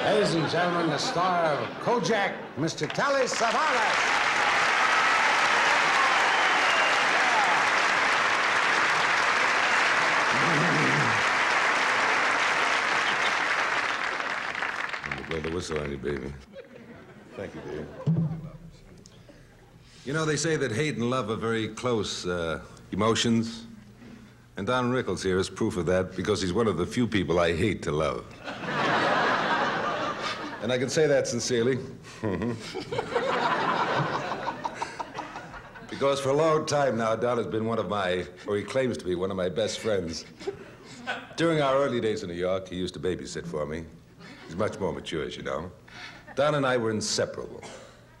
[SPEAKER 2] Ladies and gentlemen, the star of Kojak, Mr. Telly Savalas.
[SPEAKER 18] Blow the whistle on you, baby. Thank you, Dave. You know, they say that hate and love are very close emotions. And Don Rickles here is proof of that because he's one of the few people I hate to love. And I can say that sincerely. Because for a long time now, Don has been one of my, or he claims to be one of my best friends. During our early days in New York, he used to babysit for me. He's much more mature, as you know. Don and I were inseparable.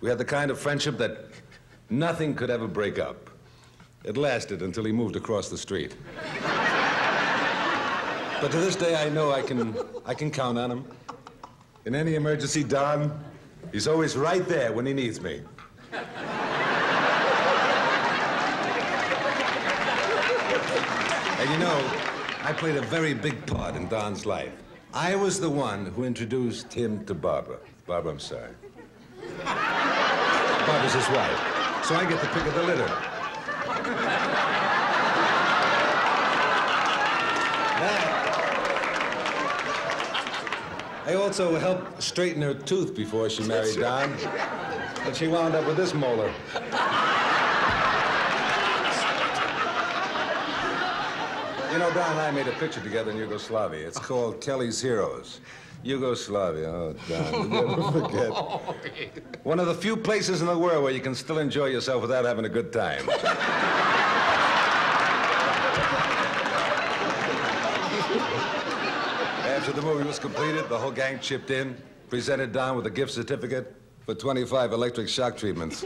[SPEAKER 18] We had the kind of friendship that nothing could ever break up. It lasted until he moved across the street. But to this day, I know I can count on him. In any emergency, Don, he's always right there when he needs me. And you know, I played a very big part in Don's life. I was the one who introduced him to Barbara. Barbara, I'm sorry. Barbara's his wife, so I get the pick of the litter. I also helped straighten her tooth before she married Don, but she wound up with this molar. You know, Don and I made a picture together in Yugoslavia. It's called Kelly's Heroes. Yugoslavia, oh, Don, you never forget. One of the few places in the world where you can still enjoy yourself without having a good time. After the movie was completed, the whole gang chipped in, presented Don with a gift certificate for 25 electric shock treatments.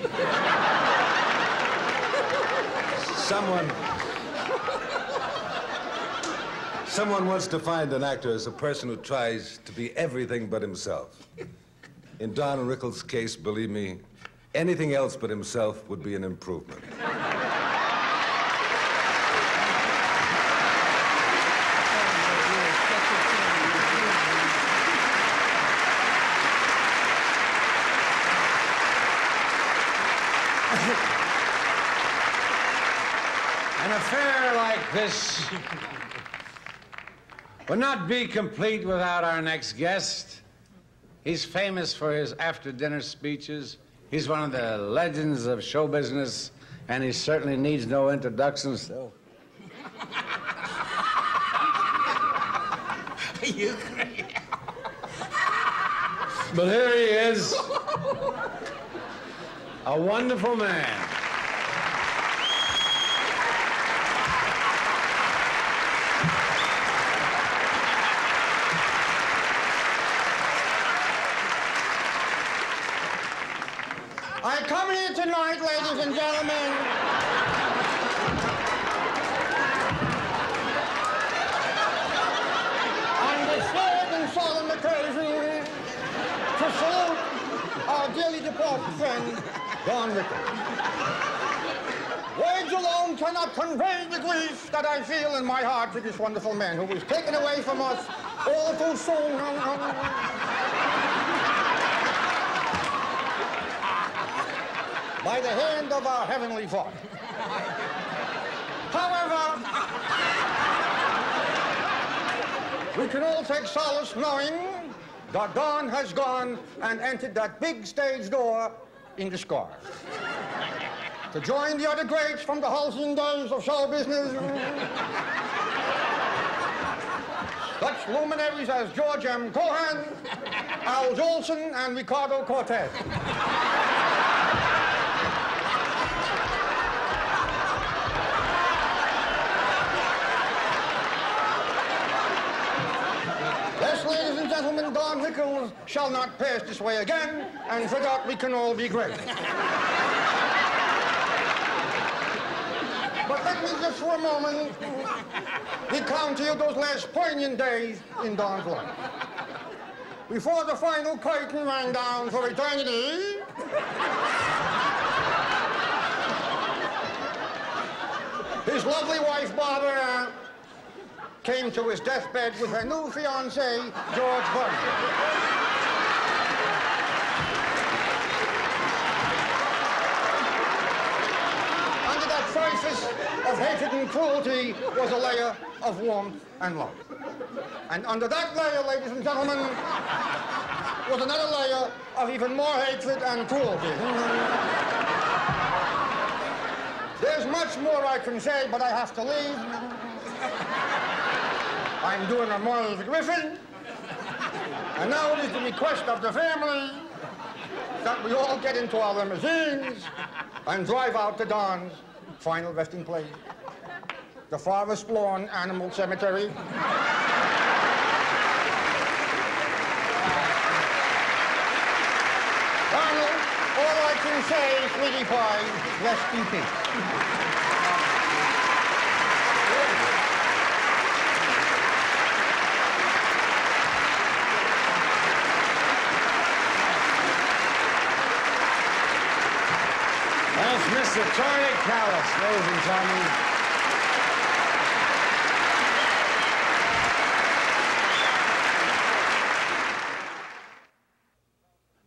[SPEAKER 18] Someone wants to find an actor as a person who tries to be everything but himself. In Don Rickles' case, believe me, anything else but himself would be an improvement.
[SPEAKER 2] An affair like this would not be complete without our next guest. He's famous for his after-dinner speeches. He's one of the legends of show business, and he certainly needs no introduction, so...
[SPEAKER 8] You
[SPEAKER 2] But here he is, a wonderful man.
[SPEAKER 8] I come here tonight, ladies and gentlemen, on this sad and solemn occasion to salute our dearly departed friend, Don Rickles. Words alone cannot convey the grief that I feel in my heart for this wonderful man who was taken away from us all too soon. By the hand of our Heavenly Father. However, we can all take solace knowing that Don has gone and entered that big stage door in disguise. To join the other greats from the halcyon days of show business. Such luminaries as George M. Cohan, Al Jolson, and Ricardo Cortez. Ladies and gentlemen, Don Rickles shall not pass this way again, and for that we can all be grateful. But let me just for a moment recount to you those last poignant days in Don's life. Before the final curtain rang down for eternity,
[SPEAKER 19] His lovely wife, Barbara, came to his deathbed with her new fiancé, George Burnham. Surface of hatred and cruelty was a layer of warmth and love. And under that layer, ladies and gentlemen, was another layer of even more hatred and cruelty. There's much more I can say, but I have to leave. I'm doing a Morris Griffin. And now it is the request of the family that we all get into our limousines and drive out to Don's final resting place, the Forest Lawn Animal Cemetery. Donald, all I can say, sweetie pie, rest in peace.
[SPEAKER 2] That's Mr. Tony Callis, ladies and gentlemen.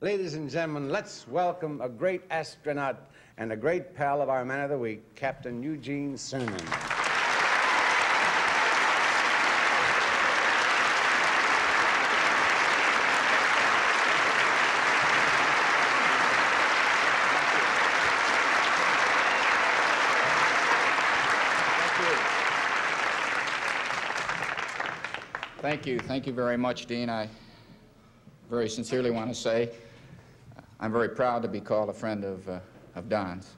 [SPEAKER 2] Ladies and gentlemen, let's welcome a great astronaut and a great pal of our Man of the Week, Captain Eugene Cernan.
[SPEAKER 20] Thank you. Thank you very much, Dean. I very sincerely want to say I'm very proud to be called a friend of Don's,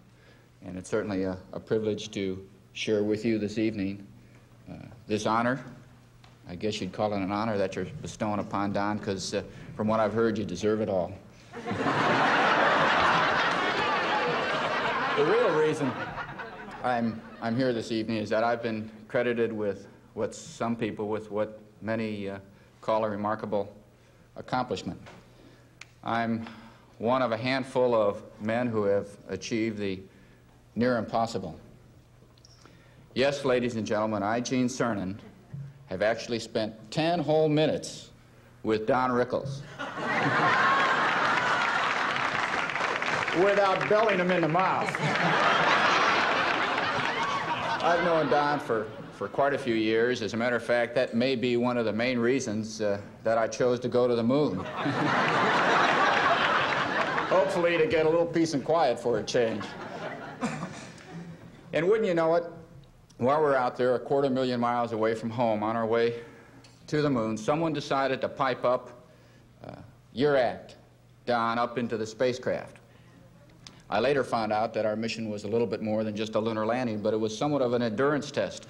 [SPEAKER 20] and it's certainly a privilege to share with you this evening this honor. I guess you'd call it an honor that you're bestowing upon Don, because from what I've heard, you deserve it all. The real reason I'm here this evening is that I've been credited with what some people, with what many call a remarkable accomplishment. I'm one of a handful of men who have achieved the near impossible. Yes, ladies and gentlemen, I, Gene Cernan, have actually spent 10 whole minutes with Don Rickles without belling him in the mouth. I've known Don for quite a few years. As a matter of fact, that may be one of the main reasons that I chose to go to the moon. Hopefully to get a little peace and quiet for a change. And wouldn't you know it, while we're out there 250,000 miles away from home on our way to the moon, someone decided to pipe up your act, Don, up into the spacecraft. I later found out that our mission was a little bit more than just a lunar landing, but it was somewhat of an endurance test.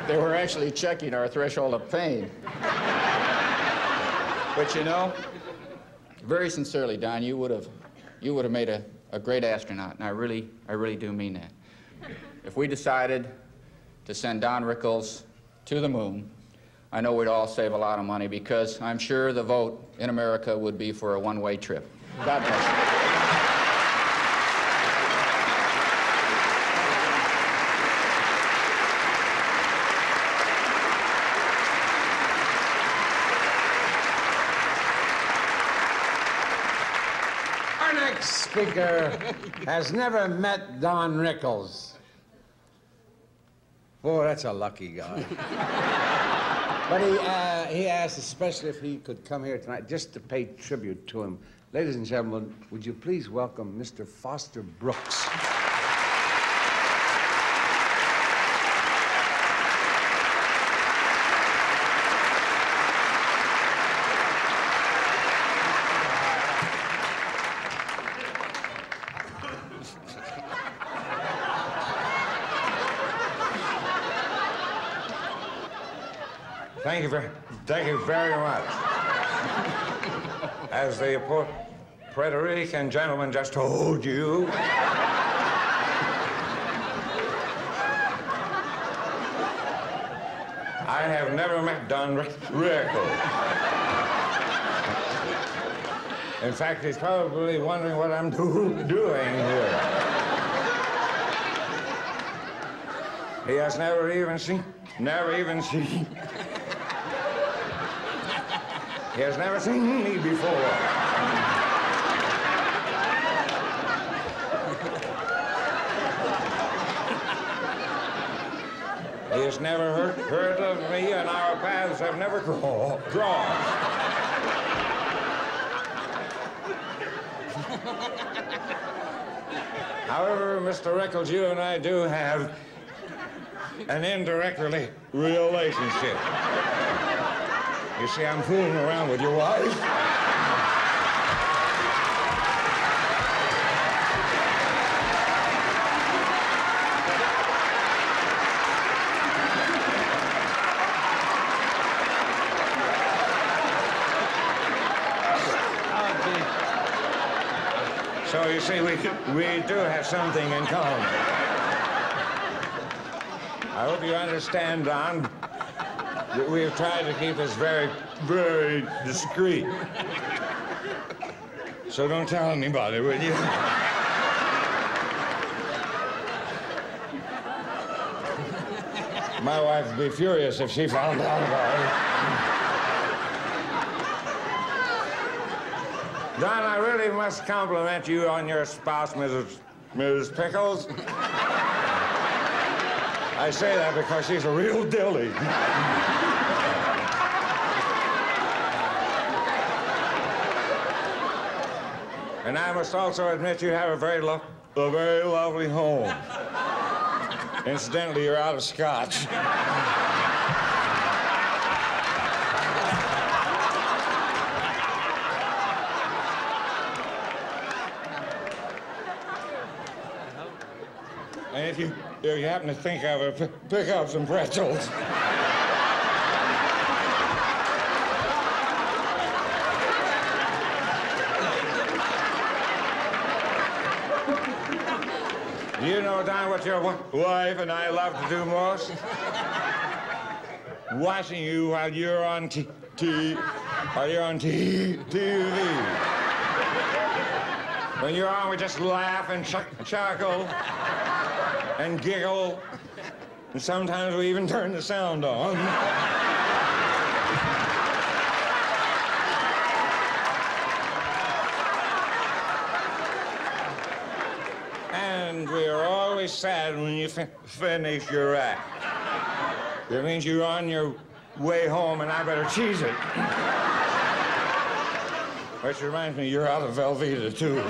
[SPEAKER 20] They were actually checking our threshold of pain. But you know, very sincerely, Don, you would have made a great astronaut, and I really do mean that. If we decided to send Don Rickles to the moon, I know we'd all save a lot of money, because I'm sure the vote in America would be for a one-way trip. God bless you.
[SPEAKER 2] Our next speaker has never met Don Rickles. Boy, that's a lucky guy. But he asked especially if he could come here tonight just to pay tribute to him. Ladies and gentlemen, would you please welcome Mr. Foster Brooks.
[SPEAKER 21] Thank you very much. As the Puerto Rican gentleman just told you, I have never met Don Rickles. In fact, he's probably wondering what I'm doing here. He has never even seen. He has never seen me before. He has never heard of me, and our paths have never crossed. However, Mr. Rickles, you and I do have an indirect relationship. You see, I'm fooling around with your wife. So you see, we do have something in common. I hope you understand, Don, that we have tried to keep this very, very discreet. So don't tell anybody, will you? My wife would be furious if she found out about it. Don, I really must compliment you on your spouse, Mrs. Pickles. I say that because she's a real dilly. And I must also admit you have a very lovely home. Incidentally, you're out of scotch. And if you happen to think of it, pick up some pretzels. You know, Don, what your wife and I love to do most? Watching you while you're on TV. When you're on, we just laugh and chuckle and giggle, and sometimes we even turn the sound on. And we are always sad when you finish your act. That means you're on your way home, and I better cheese it. Which reminds me, you're out of Velveeta, too.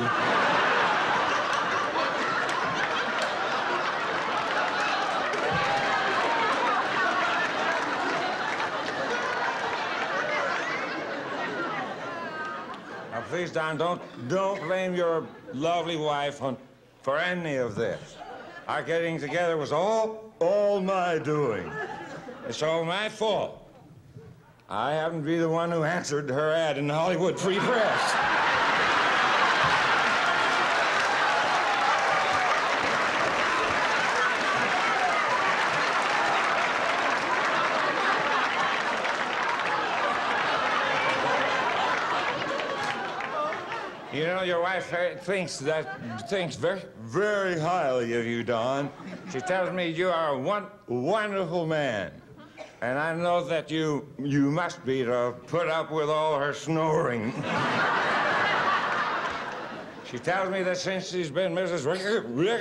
[SPEAKER 21] Now, please, Don, don't blame your lovely wife for any of this. Our getting together was all my doing. It's all my fault. I happen to be the one who answered her ad in the Hollywood Free Press. You know, your wife thinks very, very highly of you, Don. She tells me you are a wonderful man. And I know that you must be to put up with all her snoring. She tells me that since she's been Mrs. Rickles,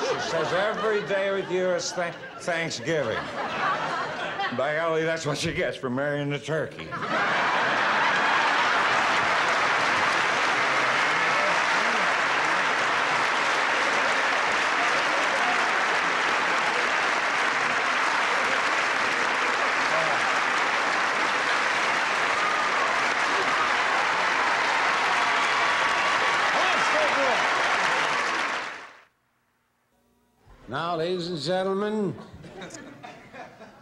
[SPEAKER 21] she says every day with you is Thanksgiving. By golly, that's what she gets for marrying the turkey.
[SPEAKER 2] Now, ladies and gentlemen,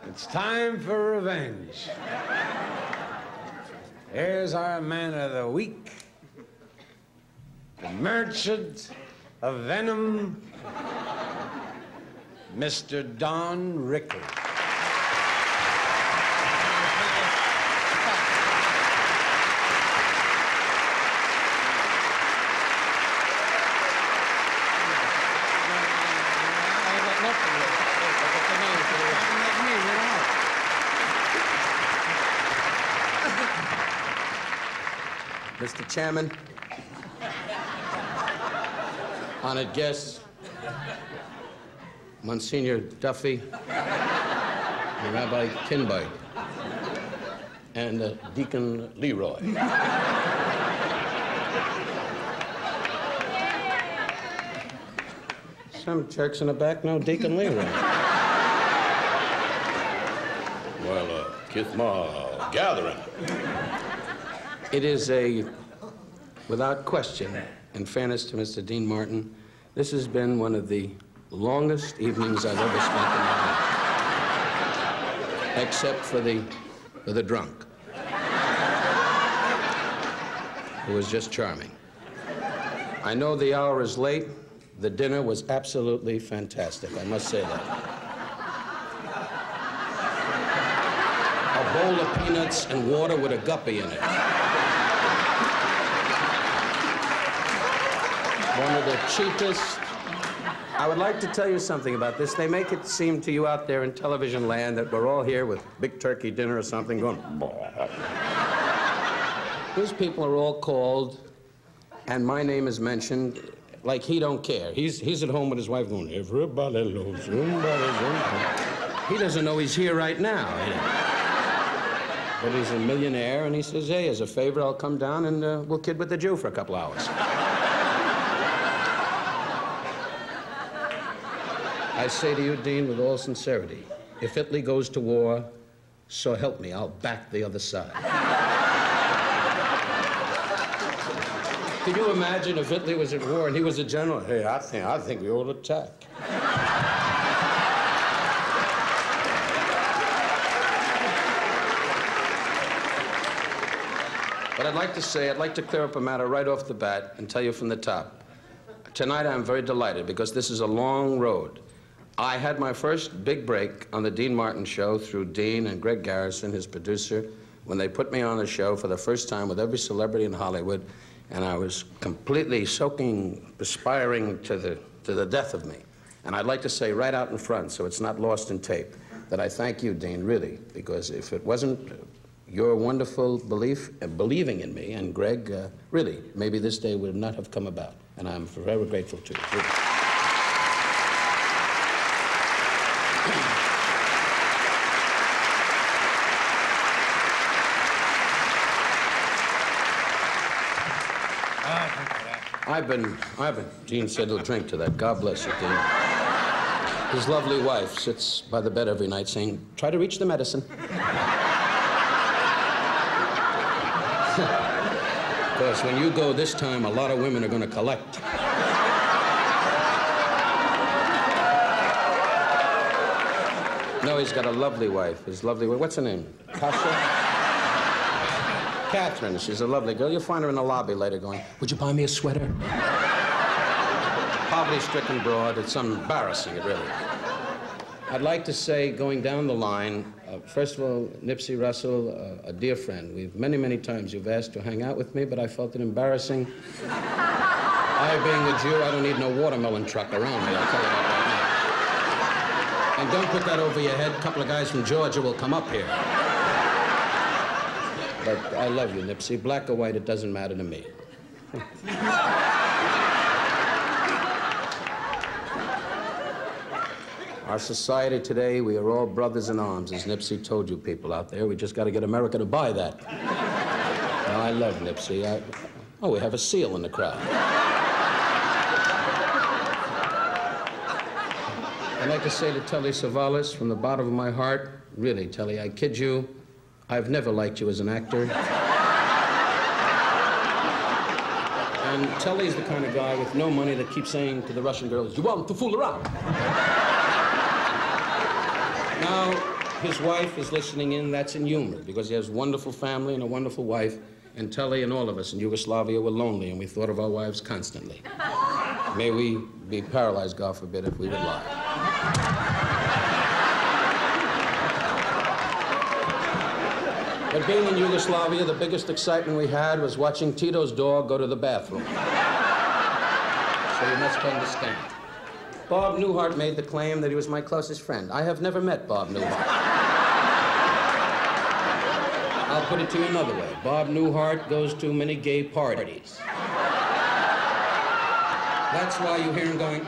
[SPEAKER 2] it's time for revenge. Here's our man of the week, the merchant of venom, Mr. Don Rickles.
[SPEAKER 1] Mr. Chairman, honored guests, Monsignor Duffy, and Rabbi Kinberg, and Deacon Leroy. Some jerks in the back know Deacon Leroy. Well, Kithma gathering. It is without question, in fairness to Mr. Dean Martin, this has been one of the longest evenings I've ever spent in my life, except for the drunk, who was just charming. I know the hour is late. The dinner was absolutely fantastic, I must say that. A bowl of peanuts and water with a guppy in it. One of the cheapest. I would like to tell you something about this. They make it seem to you out there in television land that we're all here with big turkey dinner or something going, These people are all called, and my name is mentioned, like he don't care. He's at home with his wife going, everybody loves somebody. He doesn't know he's here right now. But he's a millionaire, and he says, hey, as a favor, I'll come down and we'll kid with the Jew for a couple hours. I say to you, Dean, with all sincerity, if Italy goes to war, so help me, I'll back the other side. Can you imagine if Italy was at war and he was a general? Hey, I think we ought to attack. But I'd like to clear up a matter right off the bat and tell you from the top. Tonight I'm very delighted because this is a long road. I had my first big break on the Dean Martin show through Dean and Greg Garrison, his producer, when they put me on the show for the first time with every celebrity in Hollywood, and I was completely soaking, perspiring to the death of me. And I'd like to say right out in front, so it's not lost in tape, that I thank you, Dean, really, because if it wasn't your wonderful believing in me, and Greg, really, maybe this day would not have come about. And I'm forever grateful to you. Really. Dean said he'll drink to that. God bless you, Dean. His lovely wife sits by the bed every night saying, try to reach the medicine. Because when you go this time, a lot of women are going to collect. No, he's got a lovely wife. His lovely wife. What's her name? Kasha? Catherine. She's a lovely girl. You'll find her in the lobby later going, would you buy me a sweater? Poverty-stricken broad. It's embarrassing, it really. I'd like to say, going down the line, first of all, Nipsey Russell, a dear friend. Many, many times you've asked to hang out with me, but I felt it embarrassing. I, being a Jew, I don't need no watermelon truck around me, I'll tell you that right now. And don't put that over your head. A couple of guys from Georgia will come up here. But I love you, Nipsey. Black or white, it doesn't matter to me. Our society today, we are all brothers in arms, as Nipsey told you people out there. We just got to get America to buy that. Now, I love Nipsey. Oh, we have a seal in the crowd. I'd like to say to Telly Savalas, from the bottom of my heart, really, Telly, I kid you, I've never liked you as an actor. And Telly's the kind of guy with no money that keeps saying to the Russian girls, you want to fool around. Now, his wife is listening in. That's in humor, because he has a wonderful family and a wonderful wife, and Telly and all of us in Yugoslavia were lonely, and we thought of our wives constantly. May we be paralyzed, God forbid, if we would lie. But being in Yugoslavia, the biggest excitement we had was watching Tito's dog go to the bathroom. So you must understand. Bob Newhart made the claim that he was my closest friend. I have never met Bob Newhart. I'll put it to you another way. Bob Newhart goes to many gay parties. That's why you hear him going,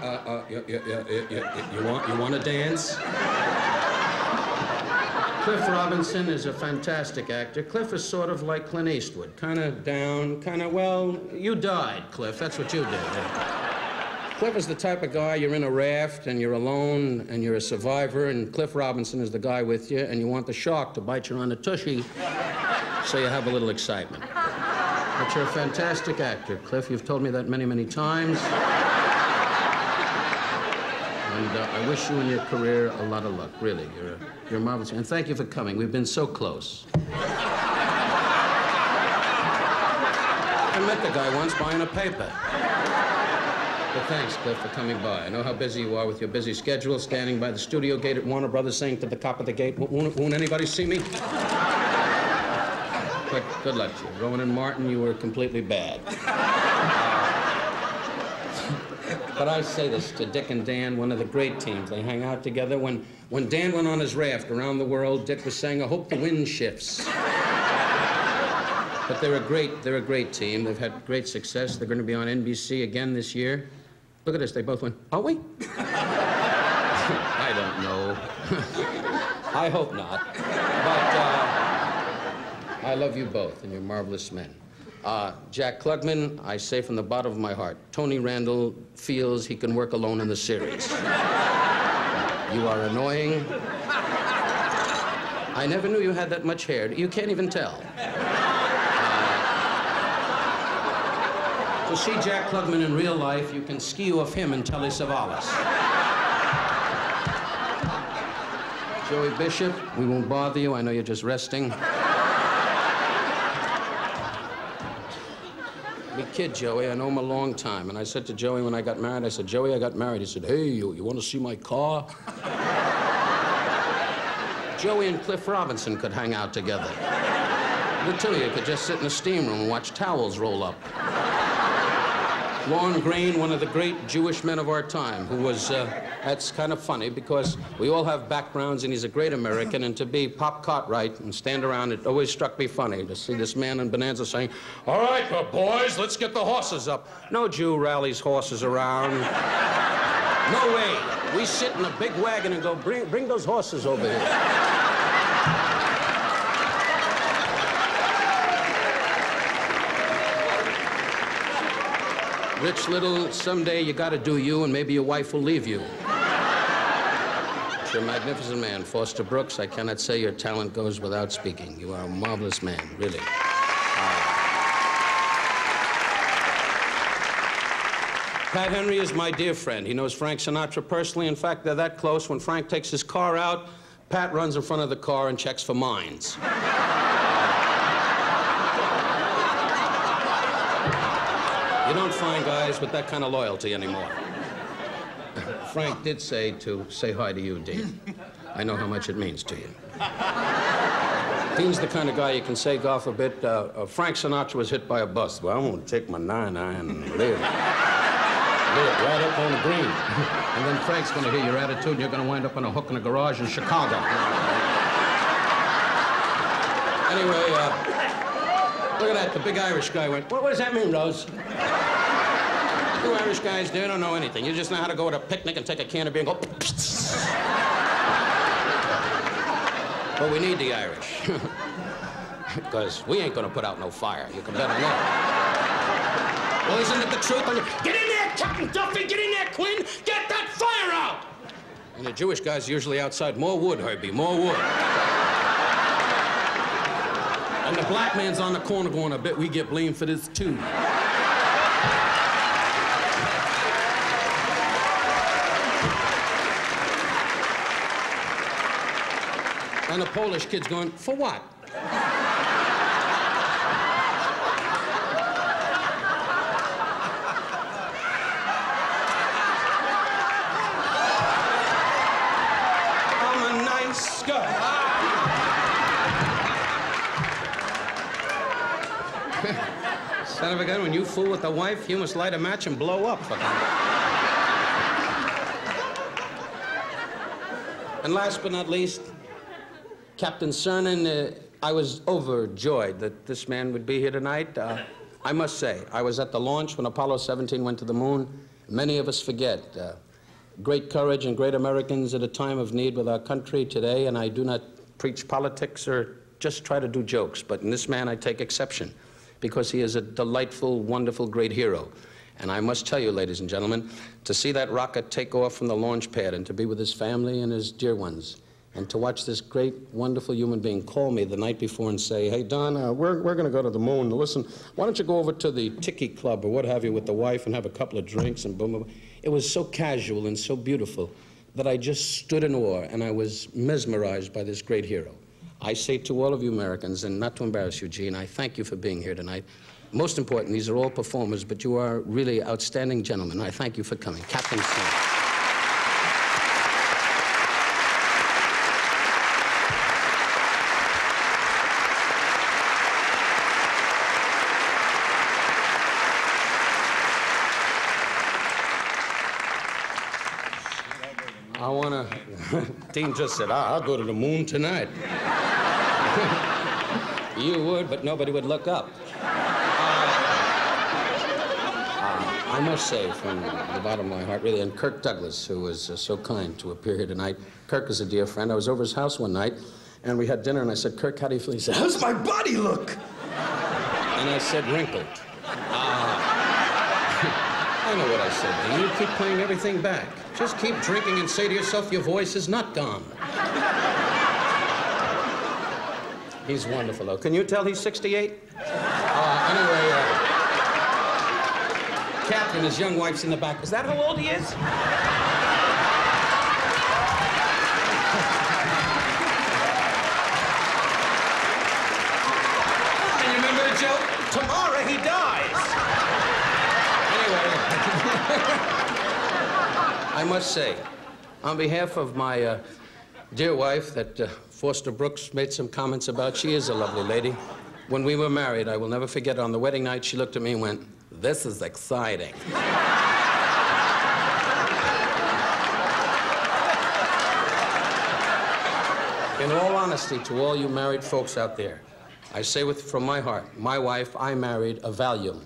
[SPEAKER 1] you want to dance? Cliff Robinson is a fantastic actor. Cliff is sort of like Clint Eastwood, kind of down, kind of, well, you died, Cliff. That's what you did. Cliff is the type of guy, you're in a raft and you're alone and you're a survivor, and Cliff Robinson is the guy with you, and you want the shark to bite you on the tushy so you have a little excitement. But you're a fantastic actor, Cliff. You've told me that many, many times. And I wish you and your career a lot of luck, really. You're marvelous. And thank you for coming. We've been so close. I met the guy once buying a paper. But thanks, Cliff, for coming by. I know how busy you are with your busy schedule, standing by the studio gate at Warner Brothers saying to the cop at the gate, won't anybody see me? But good luck to you. Rowan and Martin, you were completely bad. But I say this to Dick and Dan, one of the great teams. They hang out together. When Dan went on his raft around the world, Dick was saying, I hope the wind shifts. But they're a great team. They've had great success. They're going to be on NBC again this year. Look at this, they both went, are we? I don't know. I hope not. But I love you both, and you're marvelous men. Jack Klugman, I say from the bottom of my heart, Tony Randall feels he can work alone in the series. You are annoying. I never knew you had that much hair. You can't even tell. To see Jack Klugman in real life, you can skew off him and Telly Savalas. Joey Bishop, we won't bother you. I know you're just resting. Me kid Joey, I know him a long time. And I said to Joey when I got married, I said, Joey, I got married. He said, hey, you want to see my car? Joey and Cliff Robinson could hang out together. The two of you could just sit in the steam room and watch towels roll up. Lorne Greene, one of the great Jewish men of our time, who was, that's kind of funny because we all have backgrounds and he's a great American, and to be Pop Cartwright and stand around, it always struck me funny to see this man in Bonanza saying, all right, boys, let's get the horses up. No Jew rallies horses around. No way. We sit in a big wagon and go, bring those horses over here. Rich Little, someday you gotta do you, and maybe your wife will leave you. You're a magnificent man. Foster Brooks, I cannot say your talent goes without speaking. You are a marvelous man, really. Pat Henry is my dear friend. He knows Frank Sinatra personally. In fact, they're that close. When Frank takes his car out, Pat runs in front of the car and checks for mines. You don't find guys with that kind of loyalty anymore. Frank did say to say hi to you, Dean. I know how much it means to you. Dean's the kind of guy you can say golf a bit. Frank Sinatra was hit by a bus. Well, I'm going to take my 9-iron and live right up on the green. And then Frank's going to hear your attitude, and you're going to wind up on a hook in a garage in Chicago. Anyway, look at that. The big Irish guy went, what does that mean, Rose? You Irish guys, they don't know anything. You just know how to go to a picnic and take a can of beer and go... But we need the Irish. Because we ain't gonna put out no fire. You can bet on that. Well, isn't it the truth? Get in there, Captain Duffy! Get in there, Quinn! Get that fire out! And the Jewish guys are usually outside. More wood, Herbie, more wood. And the black man's on the corner going, I bet we get blamed for this, too. And the Polish kid's going, for what? I'm a nice guy. Son of a gun, when you fool with the wife, you must light a match and blow up. And last but not least, Captain Cernan, I was overjoyed that this man would be here tonight. I must say, I was at the launch when Apollo 17 went to the moon. Many of us forget great courage and great Americans at a time of need with our country today, and I do not preach politics or just try to do jokes, but in this man I take exception because he is a delightful, wonderful, great hero. And I must tell you, ladies and gentlemen, to see that rocket take off from the launch pad and to be with his family and his dear ones, and to watch this great, wonderful human being call me the night before and say, hey, Don, we're going to go to the moon. Listen, why don't you go over to the Tiki Club or what have you with the wife and have a couple of drinks and boom, boom. It was so casual and so beautiful that I just stood in awe and I was mesmerized by this great hero. I say to all of you Americans, and not to embarrass you, Gene, I thank you for being here tonight. Most important, these are all performers, but you are really outstanding gentlemen. I thank you for coming. Captain Cernan. I want to, Dean just said, I'll go to the moon tonight. You would, but nobody would look up. I must say, from the bottom of my heart, really, and Kirk Douglas, who was so kind to appear here tonight. Kirk is a dear friend. I was over his house one night, and we had dinner, and I said, Kirk, how do you feel? He said, how's my body look? And I said, wrinkled. I know what I said, Dean. You keep playing everything back. Just keep drinking and say to yourself, your voice is not gone. He's wonderful, though. Can you tell he's 68? Anyway, Captain, his young wife's in the back. Is that how old he is? And you remember the joke? Tomorrow he dies. Anyway. I must say, on behalf of my dear wife that Foster Brooks made some comments about, she is a lovely lady. When we were married, I will never forget, on the wedding night, she looked at me and went, this is exciting. In all honesty, to all you married folks out there, I say from my heart, my wife, I married a Valium.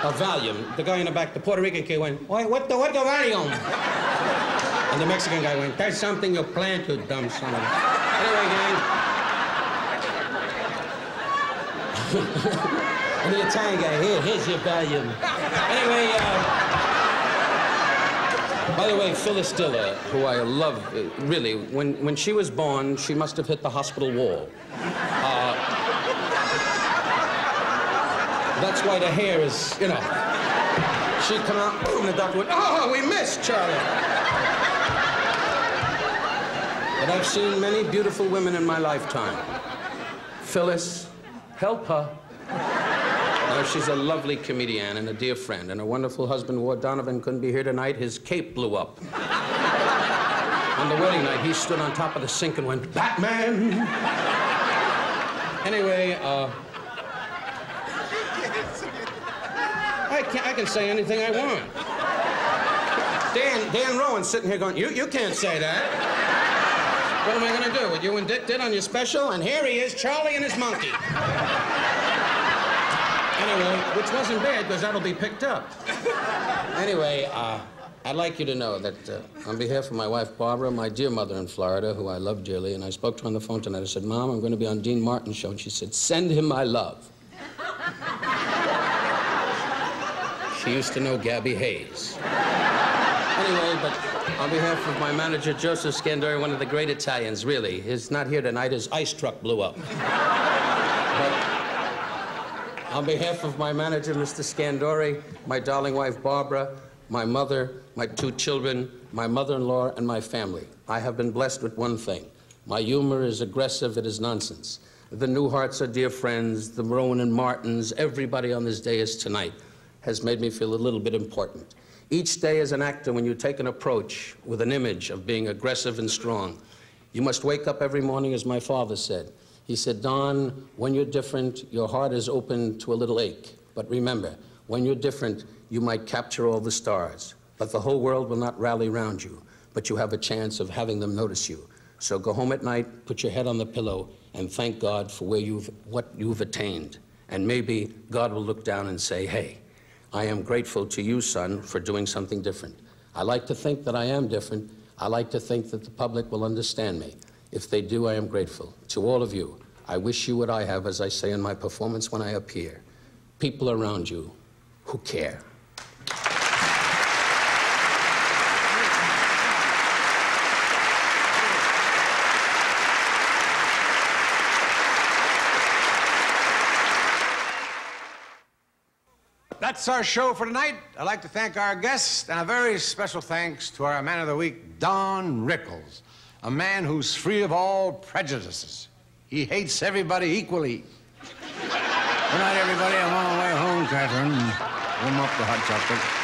[SPEAKER 1] A Valium. The guy in the back, the Puerto Rican kid went, what the Valium? And the Mexican guy went, that's something you plant, you dumb son of a... Anyway, gang. And the Italian guy, here's your Valium. Anyway, by the way, Phyllis Diller, who I love, really, when she was born, she must have hit the hospital wall. That's why the hair is, you know. She'd come out, boom, the doctor went, oh, we missed Charlie. But I've seen many beautiful women in my lifetime. Phyllis, help her. Now, she's a lovely comedian and a dear friend, and her wonderful husband, Ward Donovan, couldn't be here tonight. His cape blew up. On the wedding night, he stood on top of the sink and went, Batman! Anyway, I can say anything I want. Dan Rowan's sitting here going, you can't say that. What am I going to do? What you and Dick did on your special? And here he is, Charlie and his monkey. Anyway, which wasn't bad, because that'll be picked up. Anyway, I'd like you to know that on behalf of my wife, Barbara, my dear mother in Florida, who I love dearly, and I spoke to her on the phone tonight. I said, Mom, I'm going to be on Dean Martin's show. And she said, send him my love. She used to know Gabby Hayes. Anyway, but on behalf of my manager, Joseph Scandori, one of the great Italians, really, he's not here tonight. His ice truck blew up. But on behalf of my manager, Mr. Scandori, my darling wife, Barbara, my mother, my two children, my mother-in-law, and my family, I have been blessed with one thing. My humor is aggressive, it is nonsense. The Newharts are dear friends, the Rowan and Martins, everybody on this day is tonight has made me feel a little bit important. Each day as an actor, when you take an approach with an image of being aggressive and strong, you must wake up every morning, as my father said. He said, Don, when you're different, your heart is open to a little ache. But remember, when you're different, you might capture all the stars, but the whole world will not rally around you, but you have a chance of having them notice you. So go home at night, put your head on the pillow, and thank God for what you've attained. And maybe God will look down and say, hey, I am grateful to you, son, for doing something different. I like to think that I am different. I like to think that the public will understand me. If they do, I am grateful. To all of you, I wish you what I have, as I say in my performance when I appear. People around you who care.
[SPEAKER 2] That's our show for tonight. I'd like to thank our guests, and a very special thanks to our Man of the Week, Don Rickles, a man who's free of all prejudices. He hates everybody equally. Good night, everybody. I'm on my way home, Catherine. Warm up the hot chocolate.